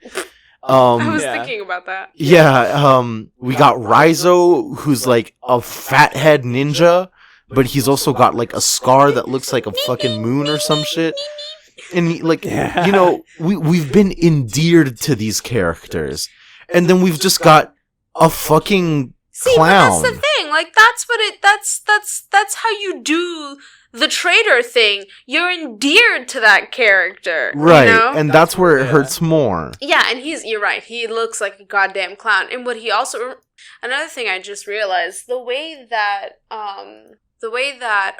I was Yeah. thinking about that. Yeah, we got Raizo, who's like a fathead ninja, but he's also got like a scar that looks like a fucking moon or some shit. And Yeah. you know, we've been endeared to these characters, and then we've just got a fucking See, clown. but that's the thing. Like, that's how you do the traitor thing. You're endeared to that character, Right, You know? and that's where it Yeah. hurts more. Yeah, and you're right. He looks like a goddamn clown. And what he also, another thing I just realized, the way that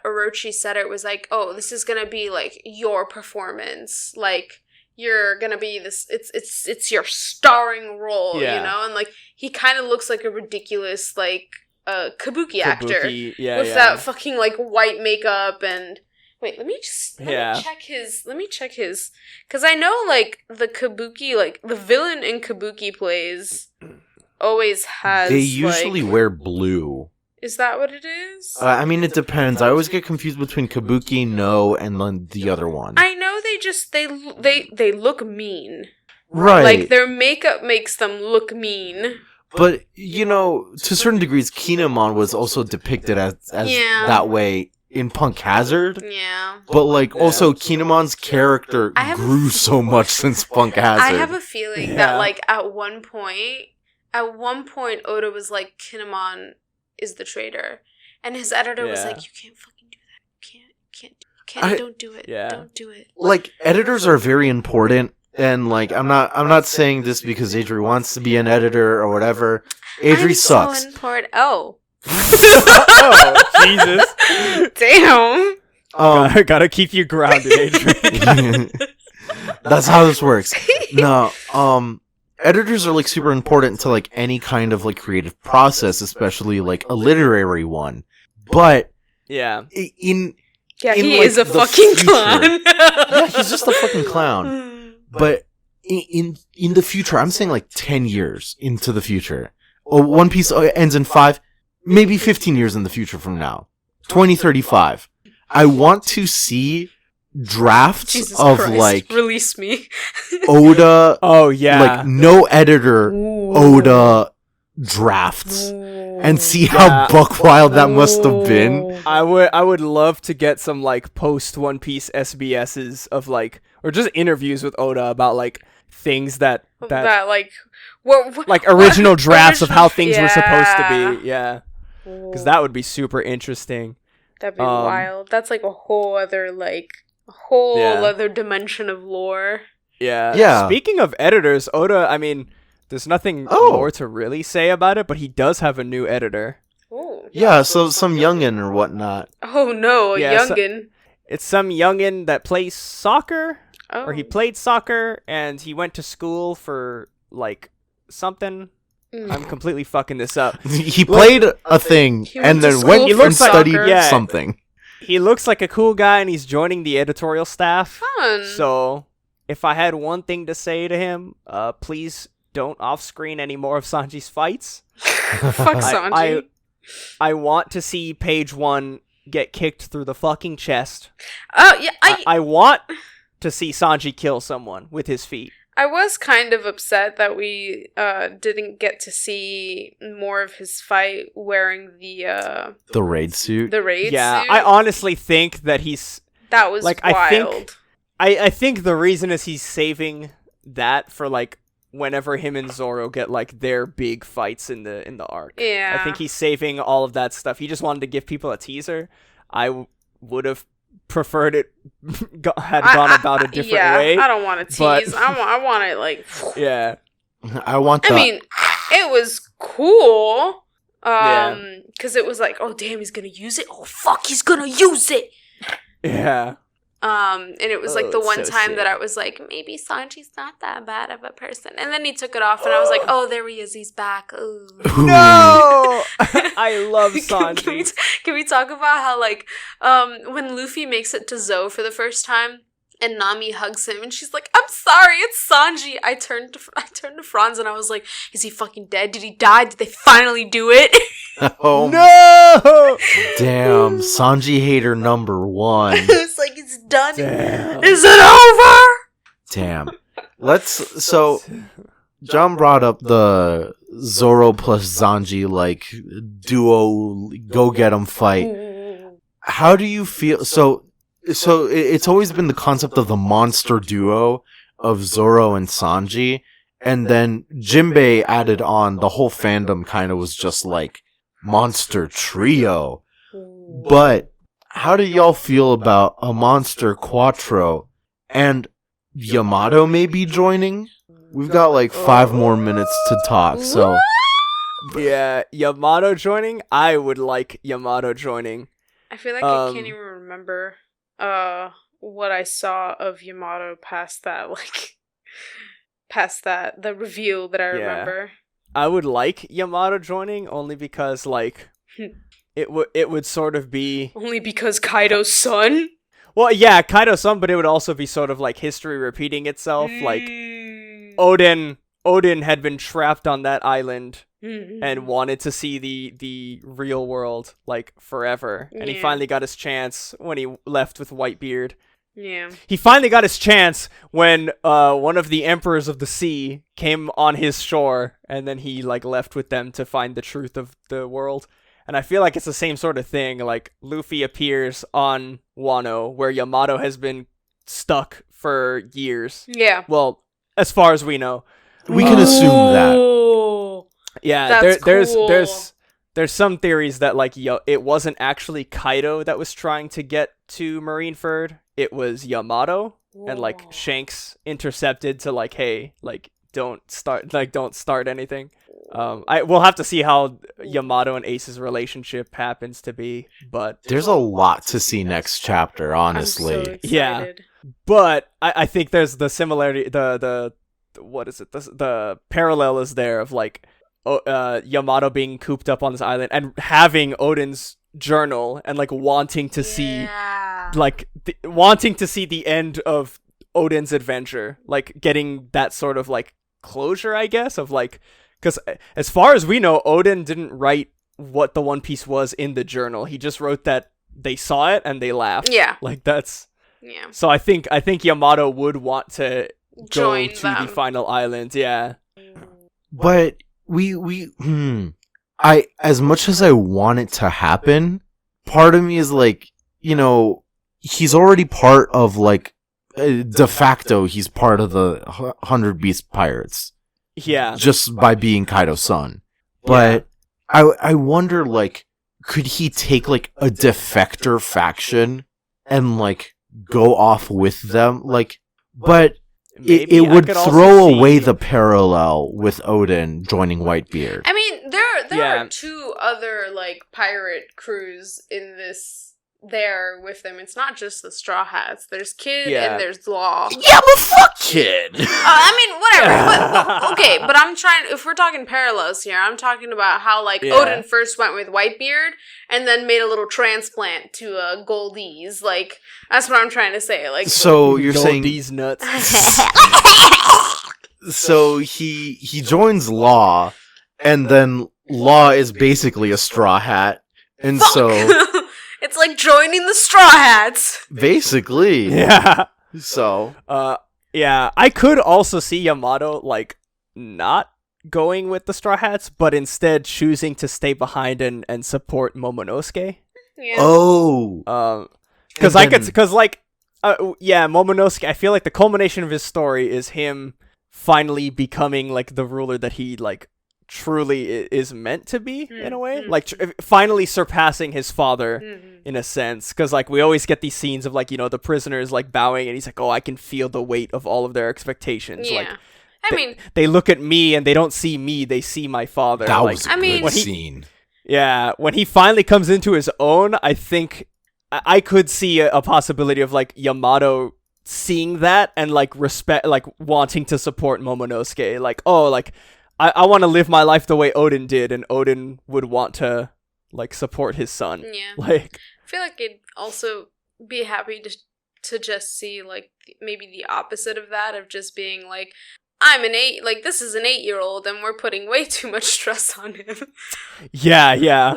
Orochi said it was like, oh, this is gonna be like your performance, like you're gonna be this. It's your starring role, Yeah. you know. And like he kind of looks like a ridiculous like kabuki actor Yeah, with yeah. that fucking like white makeup and. Wait, let me Yeah. check his, because I know, like, the kabuki, like, the villain in kabuki plays always has, They usually like, wear blue. is that what it is? I mean, it depends. I always get confused between Kabuki, No, and then the other one. I know they look mean. Right. Like, their makeup makes them look mean. But, you know, to certain degrees, Kinemon was also depicted as Yeah. that way in Punk Hazard. Yeah. But, like, also, Kinemon's character grew so much since Punk Hazard. I have a feeling that, like, at one point, Oda was like, Kinemon is the traitor. And his editor was like, you can't fucking do that. Don't do it. Yeah. Don't do it. Like, editors are very important. And, like, I'm not saying this because Adri wants to be an editor or whatever. Adri sucks. So important. Oh. Oh, Jesus. Damn. Gotta keep you grounded, Adrian. That's how this works. No, editors are, like, super important to, like, any kind of, like, creative process, especially, like, a literary one. But yeah, he like, is a the fucking future, clown. yeah, he's just a fucking clown. But in the future, I'm saying, like, 10 years into the future. One Piece ends in 5, maybe 15 years in the future from now. 2035. I want to see drafts Jesus of, Christ, like, release me. Oda. Oh, yeah. Like, no editor Ooh. Oda drafts. And see how buck wild that must have been. I would love to get some, like, post One Piece SBSs of, like, or just interviews with Oda about, like, things that like what like original drafts of how things were supposed to Yeah. be. Yeah, because that would be super interesting. That'd be wild. That's like a whole other other dimension of lore. Yeah. Speaking of editors, Oda, I mean, there's nothing more to really say about it, but he does have a new editor. Ooh. Yeah, so some youngin' or whatnot. Oh no, a youngin'. It's some youngin that plays soccer, or he Oh. played soccer, and he went to school for, like, something. I'm completely fucking this up. He played a thing He and went to then school went for and studied soccer. something. He looks like a cool guy, and he's joining the editorial staff. Fun. So, if I had one thing to say to him, please don't off-screen any more of Sanji's fights. Fuck Sanji. I want to see page 1 get kicked through the fucking chest. Oh yeah, I want to see Sanji kill someone with his feet. I was kind of upset that we didn't get to see more of his fight wearing the raid suit. raid suit. I honestly think that that was like, wild. I think the reason is he's saving that for, like, whenever him and Zoro get, like, their big fights in the arc. Yeah. I think he's saving all of that stuff. He just wanted to give people a teaser. I would have preferred it had gone about a different way. I don't want to tease. but- I want it like. Yeah. I want that. I mean, it was cool. Yeah. Because it was like, oh damn, he's gonna use it. Oh fuck, he's gonna use it. Yeah. And it was like the it's one so time sick. that I was like, maybe Sanji's not that bad of a person. And then he took it off, and I was like, oh, there he is. He's back. Ooh. No! I love Sanji. Can we talk about how, like, when Luffy makes it to Zoe for the first time, and Nami hugs him, and she's like, I'm sorry, it's Sanji. I turned to Franz, and I was like, is he fucking dead? Did he die? Did they finally do it? Oh, No! damn. Sanji hater number 1. It's like, it's done. Damn. Is it over? Damn. So, John brought up the Zoro plus Sanji, like, duo go get 'em fight. How do you feel? So it's always been the concept of the monster duo of Zoro and Sanji, and then Jinbei added on. The whole fandom kind of was just like monster trio. But how do y'all feel about a monster quattro and Yamato maybe joining? We've got like 5 more minutes to talk, so Yeah, Yamato joining? I would like Yamato joining. I feel like I can't even remember what I saw of Yamato past that, the reveal that I remember. I would like Yamato joining only because, like, it would sort of be... Only because Kaido's son? Well, yeah, Kaido's son, but it would also be sort of like history repeating itself. Like, Odin had been trapped on that island and wanted to see the real world, like, forever. And he finally got his chance when he left with Whitebeard. Yeah. He finally got his chance when one of the emperors of the sea came on his shore, and then he, like, left with them to find the truth of the world. And I feel like it's the same sort of thing. Like, Luffy appears on Wano, where Yamato has been stuck for years. Yeah. Well, as far as we know. We can assume that. Ooh. Yeah, That's cool. there's some theories that, like, it wasn't actually Kaido that was trying to get to Marineford. It was Yamato. And, like, Whoa. Shanks intercepted to, like, hey, like, don't start anything. We'll have to see how Yamato and Ace's relationship happens to be, but There's a lot to see next chapter, I'm honestly. so excited. Yeah. But I think there's the similarity, the what is it? The parallel is there of, like, Yamato being cooped up on this island and having Odin's journal and, like, wanting to see, like, wanting to see the end of Odin's adventure, like, getting that sort of, like, closure, I guess, of, like, because as far as we know, Odin didn't write what the One Piece was in the journal. He just wrote that they saw it and they laughed. Yeah. Like, that's... Yeah. So I think Yamato would want to Join go to them. the final island, yeah. But I, as much as I want it to happen, part of me is like, you know, he's already part of, like, de facto, he's part of the 100 Beast Pirates. Yeah. Just by being Kaido's son. But I wonder, like, could he take, like, a defector faction and, like, go off with them? Like, but Maybe. it I would could also throw see- away the parallel with Odin joining Whitebeard. I mean, there Yeah. are two other, like, pirate crews in this there with them. It's not just the Straw Hats. There's Kid Yeah. and there's Law. Yeah, but fuck Kid! I mean, whatever. But, okay, but I'm trying. If we're talking parallels here, I'm talking about how, like, Yeah. Odin first went with Whitebeard and then made a little transplant to Goldie's. Like, that's what I'm trying to say. Like, So you're saying... these nuts. So he joins Law, and then Law is basically a Straw Hat. And so... it's like joining the Straw Hats. Basically. Yeah. So... Yeah, I could also see Yamato, like, not going with the Straw Hats, but instead choosing to stay behind and support Momonosuke. Yeah. Oh. Because And I could, then- because, like, Momonosuke, I feel like the culmination of his story is him finally becoming, like, the ruler that he, like, truly is meant to be, in a way. Like, finally surpassing his father, in a sense. Because, like, we always get these scenes of, like, you know, the prisoners, like, bowing, and he's like, oh, I can feel the weight of all of their expectations. Yeah. Like, I mean, they look at me, and they don't see me, they see my father. That like, was a I mean- good when he- scene. Yeah, when he finally comes into his own, I think I could see a possibility of, like, Yamato seeing that and, like, respect, like, wanting to support Momonosuke. Like, oh, like, I want to live my life the way Odin did, and Odin would want to, like, support his son. yeah. Like, I feel like I'd also be happy to just see, like, maybe the opposite of that, of just being like, this is an 8-year-old and we're putting way too much stress on him. yeah.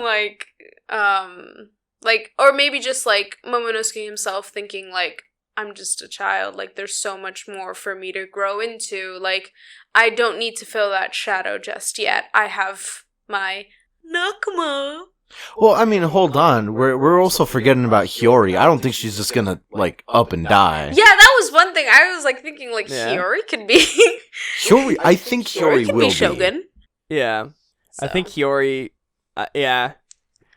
Like, or maybe just, like, Momonosuke himself thinking, like, I'm just a child, like, there's so much more for me to grow into, like, I don't need to fill that shadow just yet. I have my Nakama. Well, I mean, hold on. We're also forgetting about Hiyori. I don't think she's just gonna, like, up and die. Yeah, that was one thing. I was, like, thinking, like, Yeah. Hiyori could be... Hiyori, I think Hiyori could will be Shogun. Yeah. I So, think Hiyori, yeah.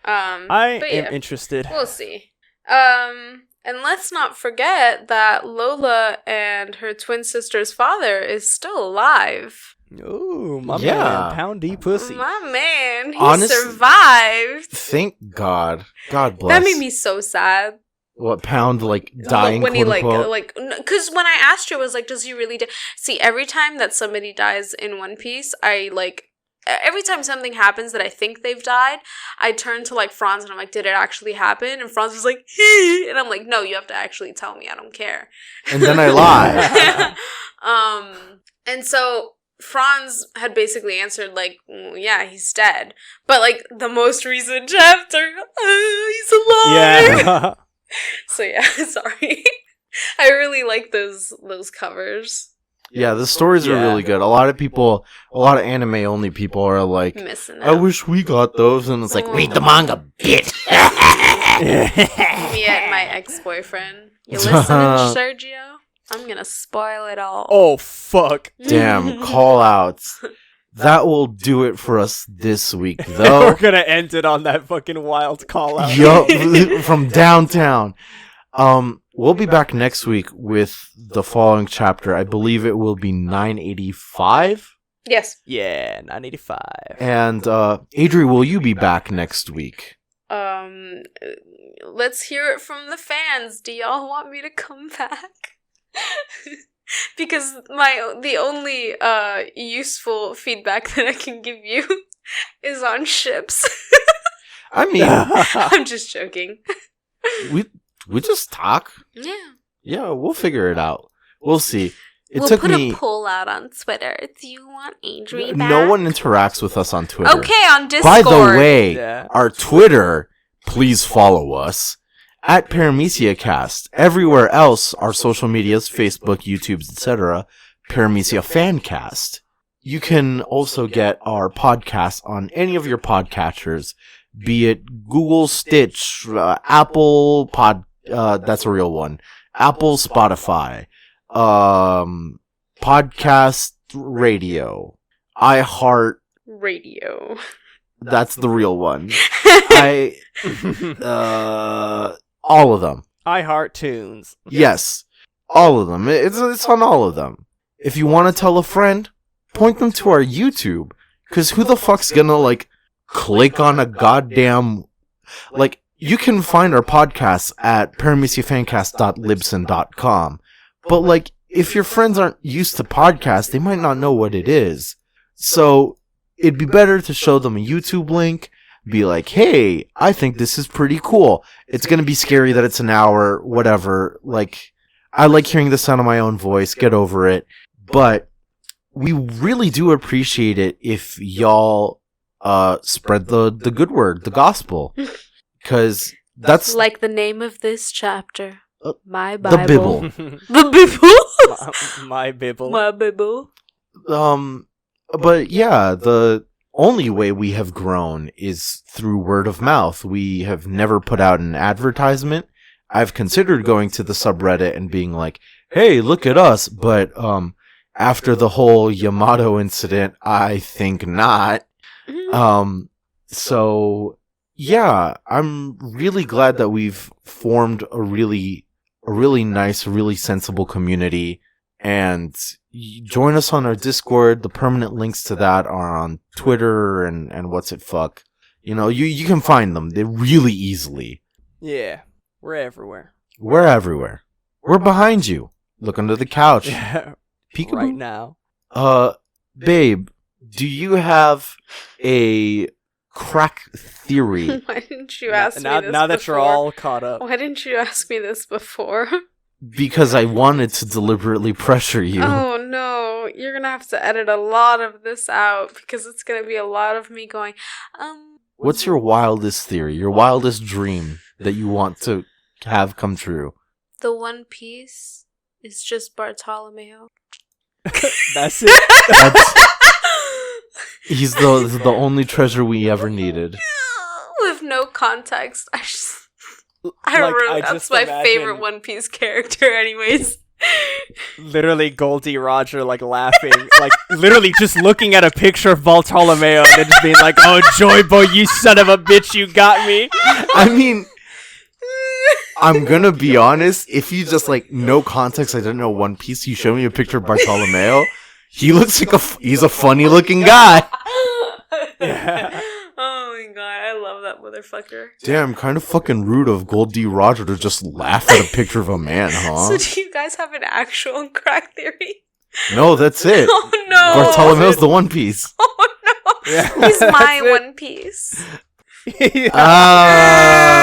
I but am yeah. interested. We'll see. And let's not forget that Lola and her twin sister's father is still alive. Ooh, my Yeah. man, Poundy Pussy. My man, he Honest- survived. Thank God. God bless. That made me so sad. What, Pound, like, dying, when he quote unquote? because when I asked you, I was like, does he really die? See, every time that somebody dies in One Piece, every time something happens that I think they've died, I turn to, like, Franz and I'm like, did it actually happen? And Franz was like, hee. And I'm like, no, you have to actually tell me. I don't care. And then I lie. And so Franz had basically answered, like, yeah, he's dead. But, like, the most recent chapter, he's alive. Yeah. So, yeah, sorry. I really like those covers. Yeah, the stories are really good. A lot of anime-only people are like, Missing I out. wish we got those, and it's like, read the manga, bitch! Me and my ex-boyfriend. You listening, Sergio? I'm gonna spoil it all. Oh, fuck. Damn, call-outs. That will do it for us this week, We're though. gonna end it on that fucking wild call out. Yup, from downtown. We'll be back next week with the following chapter. I believe it will be 985. Yes. Yeah, 985. And Adri, will you be back next week? Let's hear it from the fans. Do y'all want me to come back? Because the only useful feedback that I can give you is on ships. I mean, I'm just joking. we just talk. Yeah. Yeah, we'll figure it out. We'll see. We'll put a poll out on Twitter. Do you want Adri back? No one interacts with us on Twitter. Okay, on Discord. By the way, Yeah. our Twitter, please follow us at Paramecia Cast. Everywhere else, our social medias, Facebook, YouTube, etc., Paramecia Fancast. You can also get our podcast on any of your podcatchers, be it Google, Stitch, Apple that's a real one, Apple, Spotify, Podcast Radio, iHeart, Radio. that's the real one. All of them. I Heart Tunes. Yes, all of them. It's on all of them. If you want to tell a friend, point them to our YouTube, because who the fuck's gonna, click on a goddamn... you can find our podcasts at parameciafancast.libsyn.com, but, if your friends aren't used to podcasts, they might not know what it is. So, it'd be better to show them a YouTube link, be like, hey, I think this is pretty cool. It's gonna be scary that it's an hour, whatever. I like hearing the sound of my own voice, get over it. But we really do appreciate it if y'all spread the good word, the gospel. Because that's... like the name of this chapter. My Bible. The Bible. The Bible? My Bible. My Bible. But yeah, the only way we have grown is through word of mouth. We have never put out an advertisement. I've considered going to the subreddit and being like, hey, look at us, but after the whole Yamato incident, I think not. So yeah, I'm really glad that we've formed a really nice, really sensible community. And join us on our Discord. The permanent links to that are on Twitter and what's it fuck. You can find them. They're really easily. Yeah, we're everywhere. We're everywhere. We're behind you. Look under the couch. Peekaboo. Right now. Babe, do you have a crack theory? Why didn't you ask me this Now that you're before? all caught up. Why didn't you ask me this before? Because I wanted to deliberately pressure you. Oh no, you're gonna have to edit a lot of this out because it's gonna be a lot of me going, What's your wildest theory? Your wildest dream that you want to have come true? The One Piece is just Bartolomeo. That's it. He's the only treasure we ever needed. With no context. That's just my imagine- favorite One Piece character anyways. Literally Goldie Roger laughing, literally just looking at a picture of Bartolomeo and then just being like, oh Joy Boy, you son of a bitch, you got me. I mean, I'm gonna be honest, if you just no context, I didn't know One Piece, you show me a picture of Bartolomeo, he looks like he's a funny looking guy. Yeah. Oh my god, I love that motherfucker. Damn, kind of fucking rude of Gold D. Roger to just laugh at a picture of a man, huh? So do you guys have an actual crack theory? No, that's it. Oh no! Bartolomeo's the One Piece. Oh no! Yeah, He's my that's it. One Piece. Yeah. Ah.